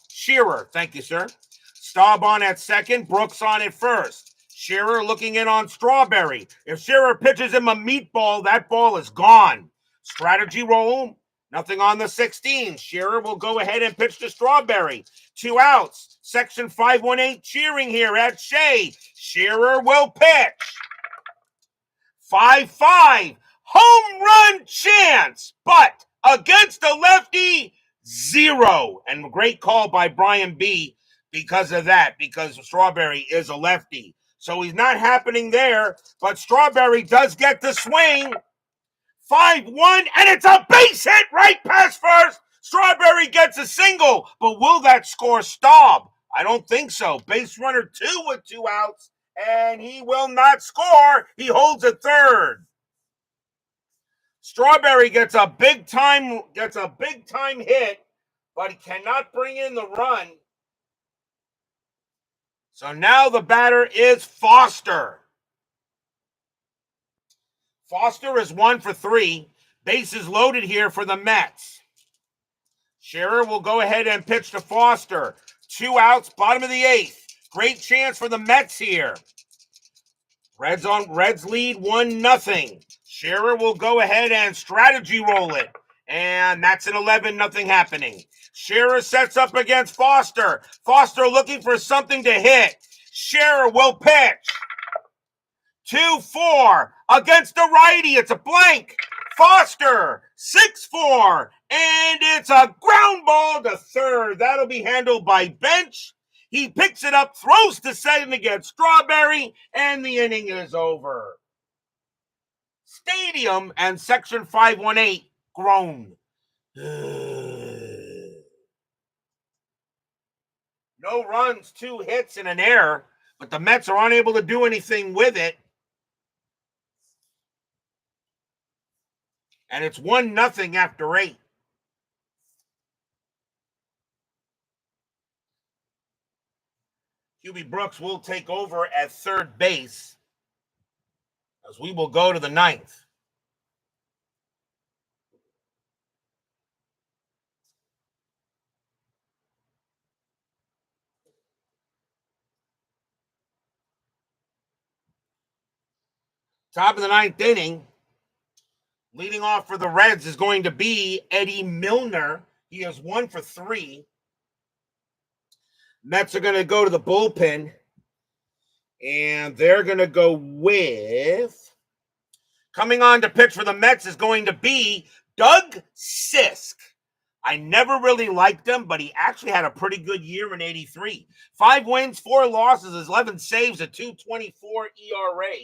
S1: Scherer, thank you, sir. Staub on at second, Brooks on at first. Scherer looking in on Strawberry. If Scherer pitches him a meatball, that ball is gone. Strategy roll, nothing on the 16. Scherer will go ahead and pitch to Strawberry. 2 outs. Section 518 cheering here at Shea. Scherer will pitch. 5-5. Home run chance. But against a lefty, 0. And great call by Brian B. because of that, because Strawberry is a lefty. So he's not happening there, but Strawberry does get the swing. 5-1, and it's a base hit right past first. Strawberry gets a single, but will that score stop? I don't think so. Base runner 2 with 2 outs, and he will not score. He holds at third. Strawberry gets a big time hit, but he cannot bring in the run. So now the batter is Foster. Foster is 1 for 3. Bases loaded here for the Mets. Shea will go ahead and pitch to Foster. 2 outs, bottom of the 8th. Great chance for the Mets here. Reds lead 1-0. Shea will go ahead and strategy roll it. And that's an 11-0 happening. Shea sets up against Foster. Foster looking for something to hit. Shea will pitch. 2-4 against the righty. It's a blank. Foster, 6-4, and it's a ground ball to third. That'll be handled by Bench. He picks it up, throws to second against Strawberry, and the inning is over. Stadium and Section 518 groan. No runs, 2 hits, and an error, but the Mets are unable to do anything with it. And it's 1-0 after 8. Hubie Brooks will take over at third base as we will go to the 9th. Top of the 9th inning. Leading off for the Reds is going to be Eddie Milner. He is 1 for 3. Mets are going to go to the bullpen. And they're going to go with... Coming on to pitch for the Mets is going to be Doug Sisk. I never really liked him, but he actually had a pretty good year in '83. 5 wins, 4 losses, 11 saves, a 2.24 ERA.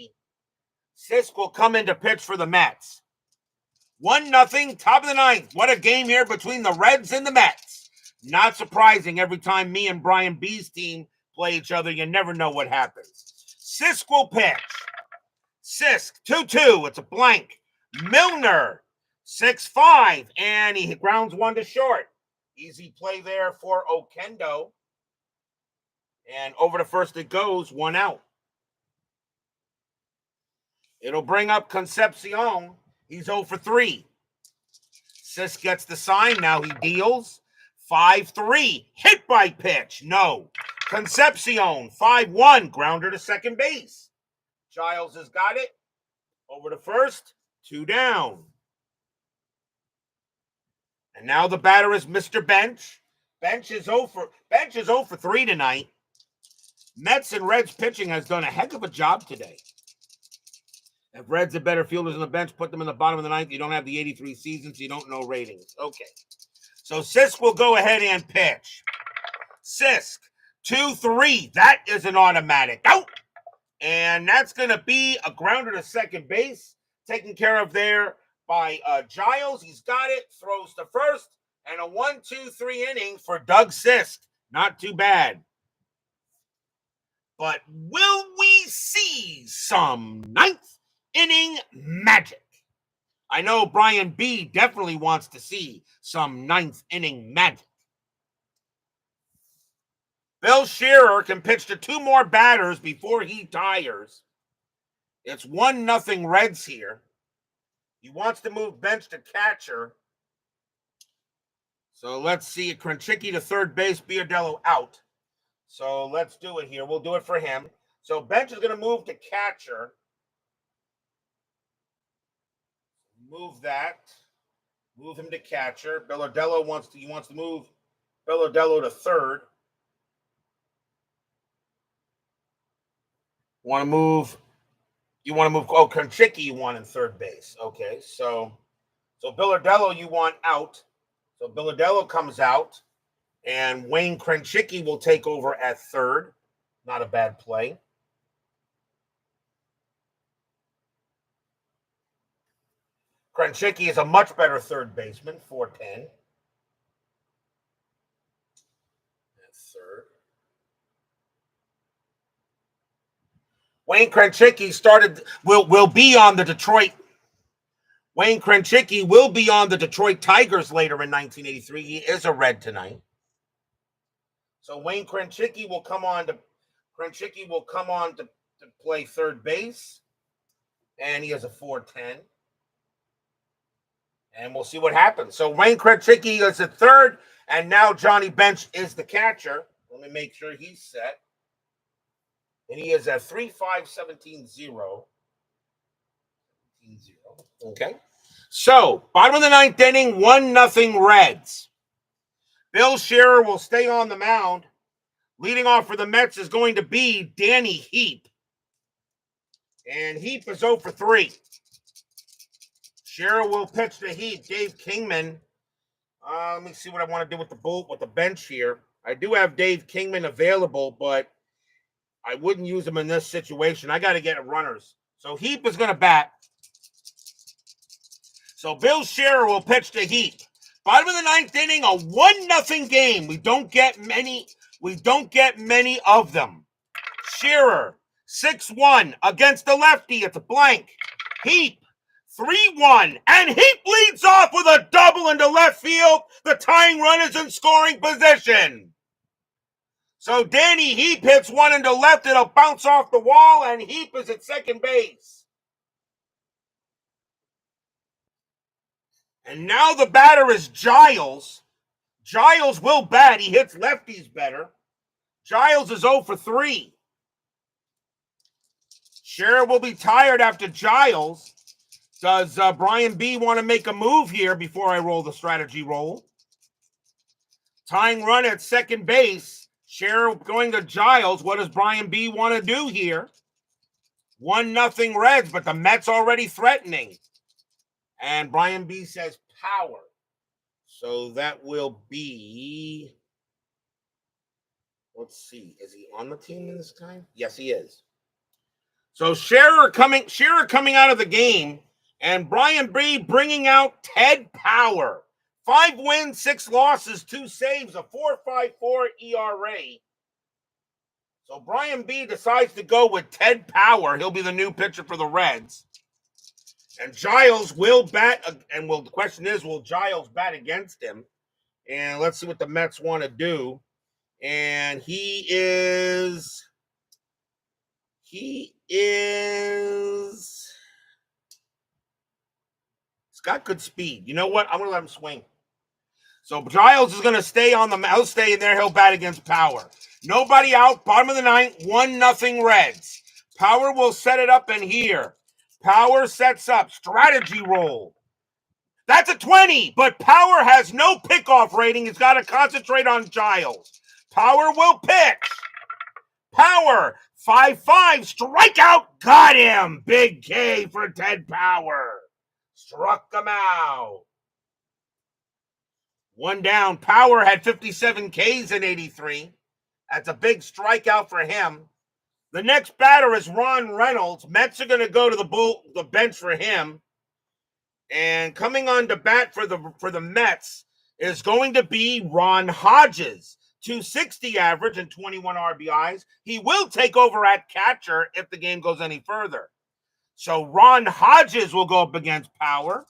S1: Sisk will come in to pitch for the Mets. 1-0, top of the 9th. What a game here between the Reds and the Mets. Not surprising, every time me and Brian B's team play each other, you never know what happens. Sisk will pitch. Sisk, 2-2. It's a blank. Milner, 6-5. And he grounds 1 to short. Easy play there for Oquendo. And over to first it goes, 1 out. It'll bring up Concepcion. He's 0 for 3. Sisk gets the sign. Now he deals. 5-3. Hit by pitch. No. Concepcion. 5-1. Grounder to second base. Giles has got it. Over to first. 2 down. And now the batter is Mr. Bench. Bench is 0 for 3 tonight. Mets and Reds pitching has done a heck of a job today. If Reds are better fielders on the bench, put them in the bottom of the 9th. You don't have the '83 season, so you don't know ratings. Okay. So Sisk will go ahead and pitch. Sisk, 2-3. That is an automatic out. And that's going to be a grounder to second base. Taken care of there by Giles. He's got it. Throws to first. And a 1-2-3 inning for Doug Sisk. Not too bad. But will we see some 9th inning magic? I know Brian B definitely wants to see some 9th inning magic. Bill Shearer can pitch to 2 more batters before he tires. It's 1-0 Reds here. He wants to move Bench to catcher. So let's see. Krenchicki to third base, Biodello out. So let's do it here. We'll do it for him. So Bench is going to move to catcher. Move that. Move him to catcher. Biodello wants to move Biodello to third. You want to move Krenchicki you want in third base. Okay, so Biodello you want out. So Biodello comes out, and Wayne Krenchicki will take over at third. Not a bad play. Krenchicki is a much better third baseman, 410. That's third. Wayne Krenchicki will be on the Detroit. Wayne Krenchicki will be on the Detroit Tigers later in 1983. He is a Red tonight. So Wayne Krenchicki will come on to play third base, and he has a 410. And we'll see what happens. So Wayne Krenchicki is at third, and now Johnny Bench is the catcher. Let me make sure he's set. And he is at 3-5-17-0. Okay. So, bottom of the ninth inning, 1-0 Reds. Bill Shearer will stay on the mound. Leading off for the Mets is going to be Danny Heap. And Heap is 0 for 3. Shearer will pitch to Heap. Dave Kingman. Let me see what I want to do with the bench here. I do have Dave Kingman available, but I wouldn't use him in this situation. I got to get runners. So Heap is going to bat. So Bill Shearer will pitch to Heap. Bottom of the ninth inning, a 1-0 game. We don't get many of them. Shearer, 6-1 against the lefty. It's a blank. Heap, 3-1. And Heap leads off with a double into left field. The tying run is in scoring position. So Danny Heap hits one into left. It'll bounce off the wall, and Heap is at second base. And now the batter is Giles. Giles will bat. He hits lefties better. Giles is 0 for 3. Shearer will be tired after Giles. Does Brian B. want to make a move here before I roll the strategy roll? Tying run at second base. Shearer going to Giles. What does Brian B. want to do here? 1-0 Reds, but the Mets already threatening. And Brian B. says power. So that will be, let's see, is he on the team this time? Yes, he is. So Shearer coming out of the game, and Brian B. bringing out Ted Power. 5 wins, 6 losses, 2 saves, a 4.54 ERA. So Brian B. decides to go with Ted Power. He'll be the new pitcher for the Reds. And Giles will bat, and the question is, will Giles bat against him? And let's see what the Mets want to do. And he's got good speed. You know what? I'm going to let him swing. So Giles is going to stay on he'll stay in there. He'll bat against Power. Nobody out. Bottom of the ninth, 1-0 Reds. Power will set it up in here. Power sets up. Strategy roll. That's a 20, but Power has no pickoff rating. He's got to concentrate on Giles. Power will pitch. Power, 5-5, strikeout, got him. Big K for Ted Power. Struck him out. 1 down. Power had 57 Ks in 83. That's a big strikeout for him. The next batter is Ron Reynolds. Mets are going to go to the bench for him. And coming on to bat for the Mets is going to be Ron Hodges. 260 average and 21 RBIs. He will take over at catcher if the game goes any further. So Ron Hodges will go up against Power.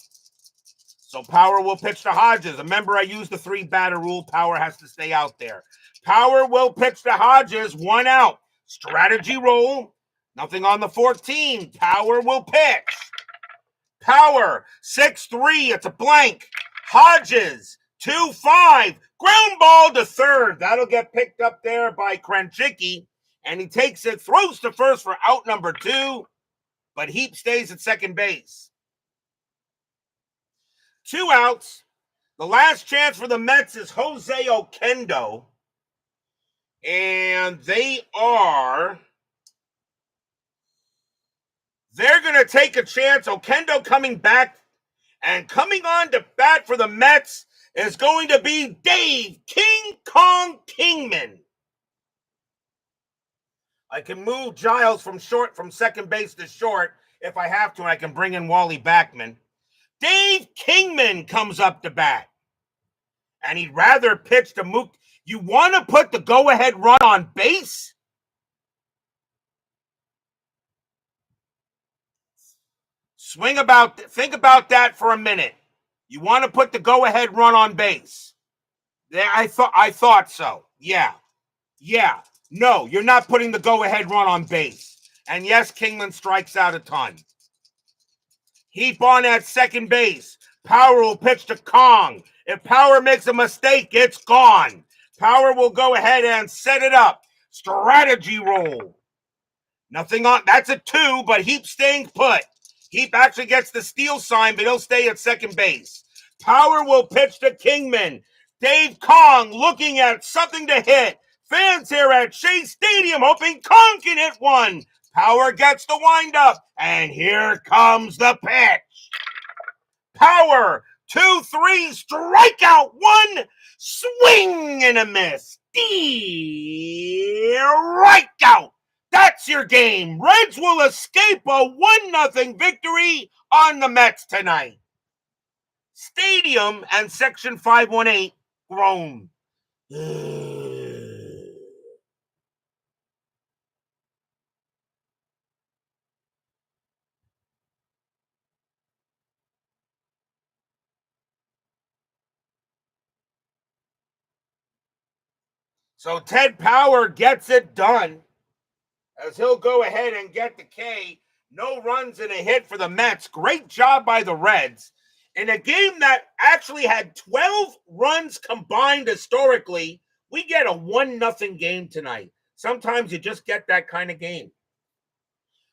S1: So Power will pitch to Hodges. Remember, I used the 3-batter rule. Power has to stay out there. Power will pitch to Hodges. 1 out. Strategy roll. Nothing on the 14. Power will pitch. Power, 6-3. It's a blank. Hodges, 2-5. Ground ball to third. That'll get picked up there by Krenchicki. And he takes it, throws to first for out number 2. But Heap stays at second base. 2 outs. The last chance for the Mets is Jose Oquendo. And they're going to take a chance. Oquendo coming back, and coming on to bat for the Mets is going to be Dave King Kong Kingman. I can move Giles from second base to short if I have to, and I can bring in Wally Backman. Dave Kingman comes up to bat. And he'd rather pitch to Mook. You want to put the go-ahead run on base? Think about that for a minute. You want to put the go-ahead run on base? Yeah, I thought so. Yeah. No, you're not putting the go-ahead run on base. And yes, Kingman strikes out a ton. Heap on at second base. Power will pitch to Kong. If Power makes a mistake, it's gone. Power will go ahead and set it up. Strategy roll. Nothing on. That's a 2, but Heap staying put. Heap actually gets the steal sign, but he'll stay at second base. Power will pitch to Kingman. Dave Kong looking at something to hit. Fans here at Shea Stadium hoping Kong can hit one. Power gets the windup, and here comes the pitch. Power, 2-3, strikeout, 1, swing and a miss. Strikeout. That's your game. Reds will escape a 1-0 victory on the Mets tonight. Stadium and Section 518 groan. So Ted Power gets it done as he'll go ahead and get the K. No runs and a hit for the Mets. Great job by the Reds. In a game that actually had 12 runs combined historically, we get a 1-0 game tonight. Sometimes you just get that kind of game.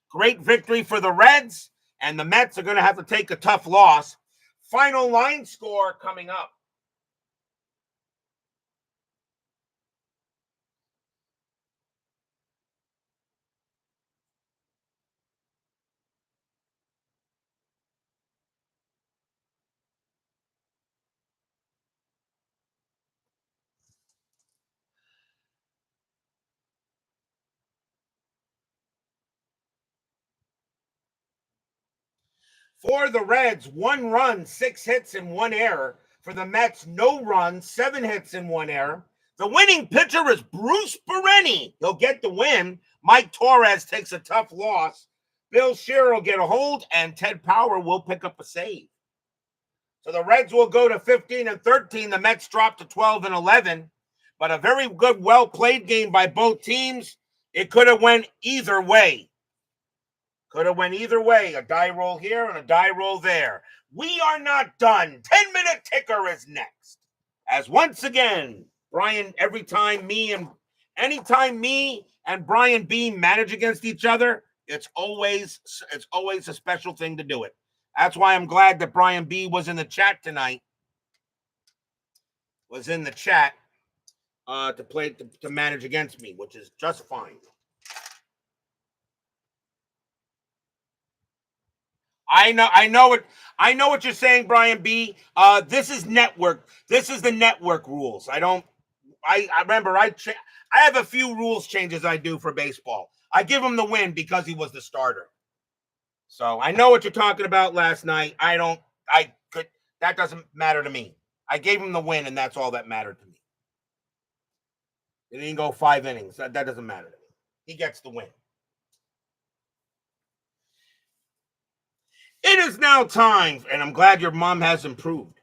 S1: Great victory for the Reds, and the Mets are going to have to take a tough loss. Final line score coming up. For the Reds, 1 run, 6 hits, and 1 error. For the Mets, no runs, 7 hits, and 1 error. The winning pitcher is Bruce Berenyi. He'll get the win. Mike Torrez takes a tough loss. Bill Shearer will get a hold, and Ted Power will pick up a save. So the Reds will go to 15-13. The Mets drop to 12-11. But a very good, well-played game by both teams. It could have went either way. Could have went either way. A die roll here and a die roll there. We are not done. 10-minute ticker is next. As once again, Brian, anytime me and Brian B manage against each other, it's always a special thing to do it. That's why I'm glad that Brian B was in the chat tonight. Was in the chat to manage against me, which is just fine. I know what you're saying, Brian B. This is network. This is the network rules. I remember I have a few rules changes I do for baseball. I give him the win because he was the starter. So I know what you're talking about last night. That doesn't matter to me. I gave him the win, and that's all that mattered to me. He didn't go 5 innings. That doesn't matter to me. He gets the win. It is now time, and I'm glad your mom has improved.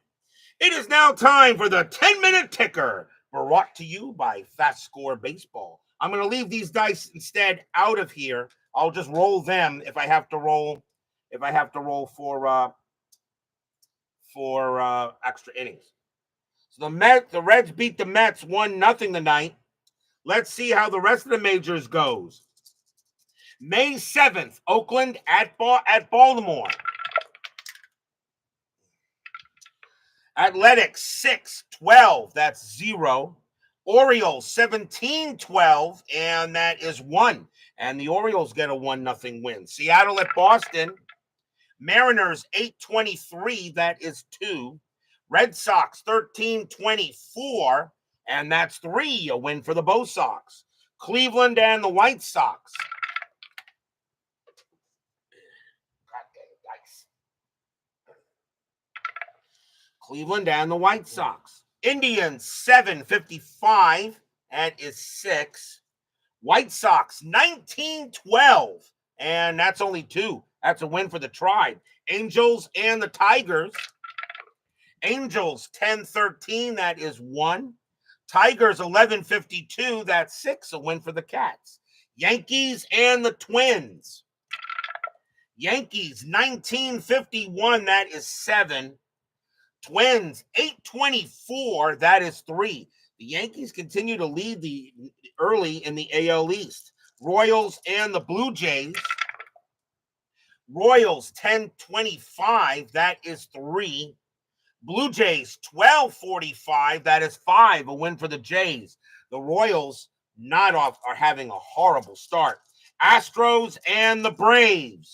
S1: It is now time for the 10-minute ticker, brought to you by FastScore Baseball. I'm going to leave these dice instead out of here. I'll just roll them if I have to roll. If I have to roll for extra innings. So the Reds beat the Mets 1-0 tonight. Let's see how the rest of the majors goes. May 7th, Oakland at Baltimore. Athletics 6-12, that's 0. Orioles 17-12, and that is 1. And the Orioles get a 1-0 win. Seattle at Boston. Mariners 8-23, that is 2. Red Sox 13-24, and that's 3. A win for the Bo Sox. Cleveland and the White Sox. Cleveland and the White Sox. Indians 755. That is 6. White Sox 1912. And that's only 2. That's a win for the Tribe. Angels and the Tigers. Angels 1013. That is 1. Tigers 1152. That's 6. A win for the Cats. Yankees and the Twins. Yankees 1951. That is 7. Twins 824. That is 3. The Yankees continue to lead the early in the AL East. Royals and the Blue Jays. Royals 1025. That is 3. Blue Jays 1245. That is 5. A win for the Jays. The Royals are having a horrible start. Astros and the Braves.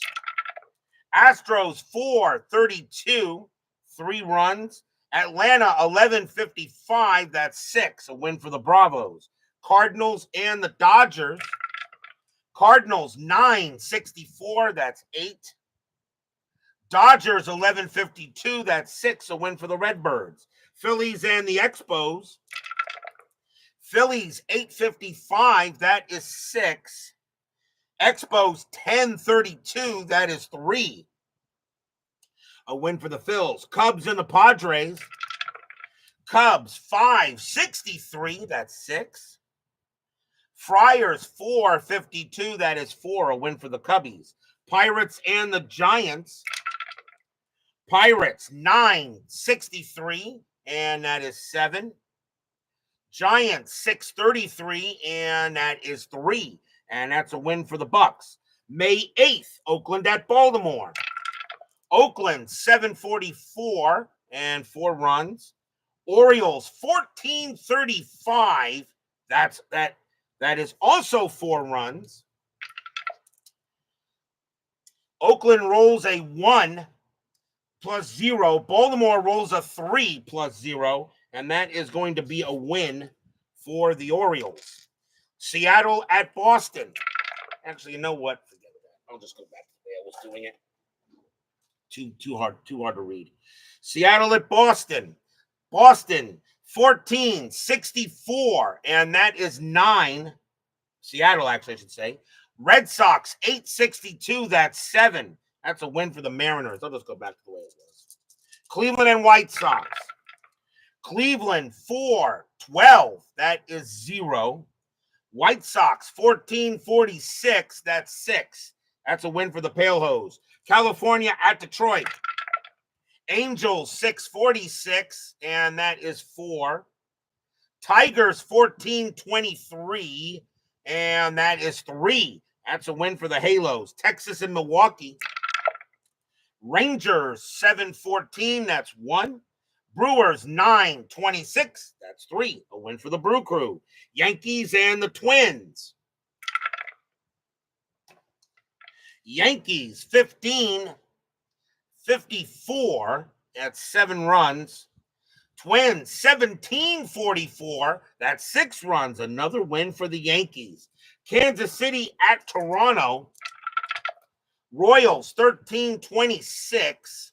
S1: Astros 432. 3 runs. Atlanta 1155. That's 6. A win for the Bravos. Cardinals and the Dodgers. Cardinals 964. That's 8. Dodgers 1152. That's 6. A win for the Redbirds. Phillies and the Expos. Phillies 855. That is 6. Expos 1032. That is 3. A win for the Phils. Cubs and the Padres. Cubs 563. That's 6. Friars 452. That is 4. A win for the Cubbies. Pirates and the Giants. Pirates 963. And that is 7. Giants 633. And that is 3. And that's a win for the Bucks. May 8th. Oakland at Baltimore. Oakland 744 and 4 runs. Orioles 1435. That is also 4 runs. Oakland rolls a 1 plus 0. Baltimore rolls a 3 plus 0. And that is going to be a win for the Orioles. Seattle at Boston. Actually, you know what? Forget that. I'll just go back to the way I was doing it. Too hard to read. Seattle at Boston. Boston 1464, and that is 9. Seattle, actually, I should say. Red Sox 862. That's 7. That's a win for the Mariners. I'll just go back to the way it was. Cleveland and White Sox. Cleveland 412. That is 0. White Sox 1446. That's 6. That's a win for the Pale Hose. California at Detroit. Angels 646, and that is 4. Tigers 1423, and that is 3. That's a win for the Halos. Texas and Milwaukee. Rangers 714, that's 1. Brewers 926, that's 3. A win for the Brew Crew. Yankees and the Twins. Yankees 1554, that's 7 runs. Twins 1744, that's 6 runs. Another win for the Yankees. Kansas City at Toronto. Royals 1326,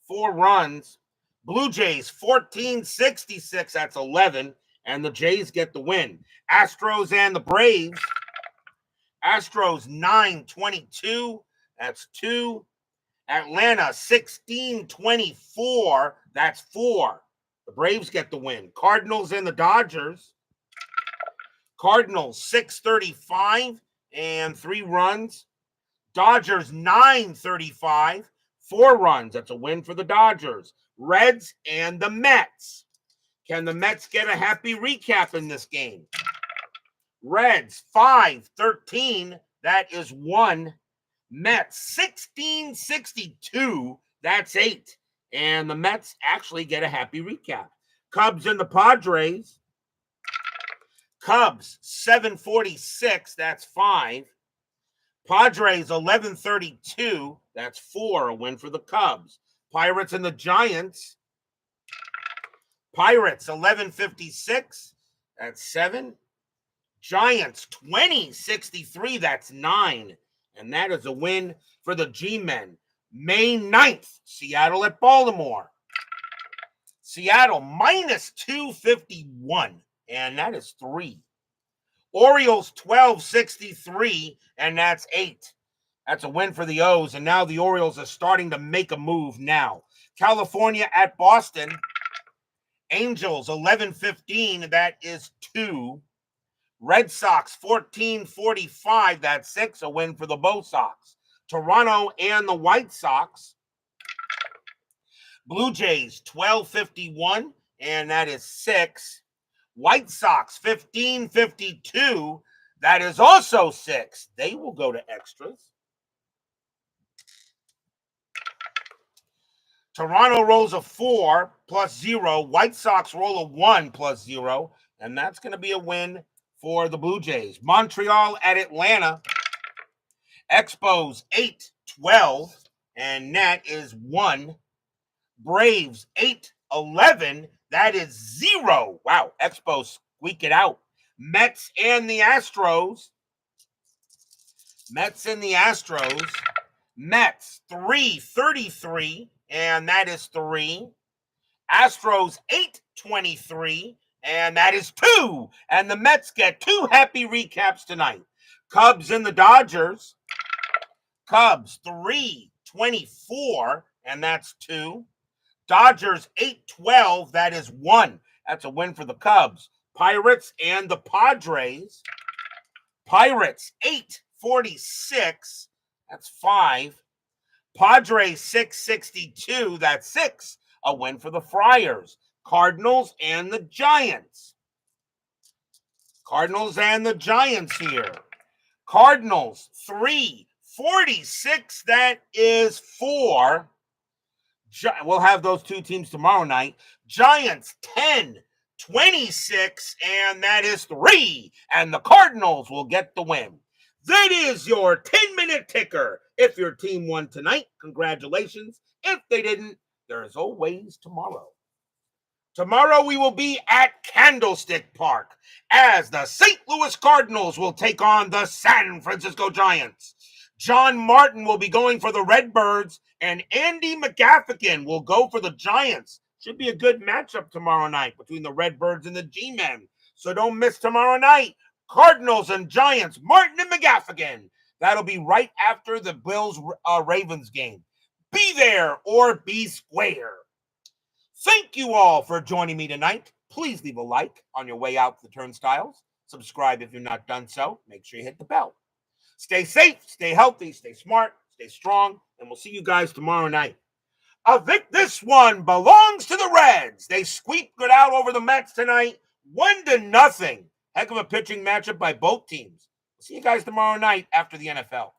S1: 4 runs. Blue Jays 1466, that's 11. And the Jays get the win. Astros and the Braves. Astros 922, that's 2. Atlanta 1624, that's 4. The Braves get the win. Cardinals and the Dodgers. Cardinals 635 and 3 runs. Dodgers 935, 4 runs. That's a win for the Dodgers. Reds and the Mets. Can the Mets get a happy recap in this game? Reds 513, that is 1. Mets 1662, that's 8. And the Mets actually get a happy recap. Cubs and the Padres. Cubs 746, that's 5. Padres 1132, that's 4. A win for the Cubs. Pirates and the Giants. Pirates 1156, that's 7. Giants 2063, that's 9. And that is a win for the G-Men. May 9th, Seattle at Baltimore. Seattle minus 251, and that is 3. Orioles 1263, and that's 8. That's a win for the O's, and now the Orioles are starting to make a move now. California at Boston. Angels 1115, that is 2. Red Sox 1445, that's 6. A win for the Bo Sox. Toronto and the White Sox. Blue Jays 1251, and that is 6. White Sox 1552, that is also 6. They will go to extras. Toronto rolls a 4 plus 0. White Sox roll a 1 plus 0, and that's going to be a win for the Blue Jays. Montreal at Atlanta. Expos 8-12, and that is 1. Braves 8-11, that is 0. Wow, Expos squeak it out. Mets and the Astros. Mets 3-33, and that is 3. Astros 8-23, and that is 2. And the Mets get 2 happy recaps tonight. Cubs and the Dodgers. Cubs 3-24, and that's 2. Dodgers 8-12, that is 1. That's a win for the Cubs. Pirates and the Padres. Pirates 8-46, that's 5. Padres 662, that's 6. A win for the Friars. Cardinals and the Giants. Cardinals and the Giants here. Cardinals 3-46, that is 4. We'll have those 2 teams tomorrow night. Giants 10-26, and that is 3. And the Cardinals will get the win. That is your 10-minute ticker. If your team won tonight, congratulations. If they didn't, there is always tomorrow. Tomorrow we will be at Candlestick Park as the St. Louis Cardinals will take on the San Francisco Giants. John Martin will be going for the Redbirds, and Andy McGaffigan will go for the Giants. Should be a good matchup tomorrow night between the Redbirds and the G-Men. So don't miss tomorrow night. Cardinals and Giants, Martin and McGaffigan. That'll be right after the Bills-Ravens game. Be there or be square. Thank you all for joining me tonight. Please leave a like on your way out the turnstiles. Subscribe if you're not done so. Make sure you hit the bell. Stay safe, stay healthy, stay smart, stay strong, and we'll see you guys tomorrow night. This one belongs to the Reds. They squeaked it out over the Mets tonight, 1-0. Heck of a pitching matchup by both teams. We'll see you guys tomorrow night after the NFL.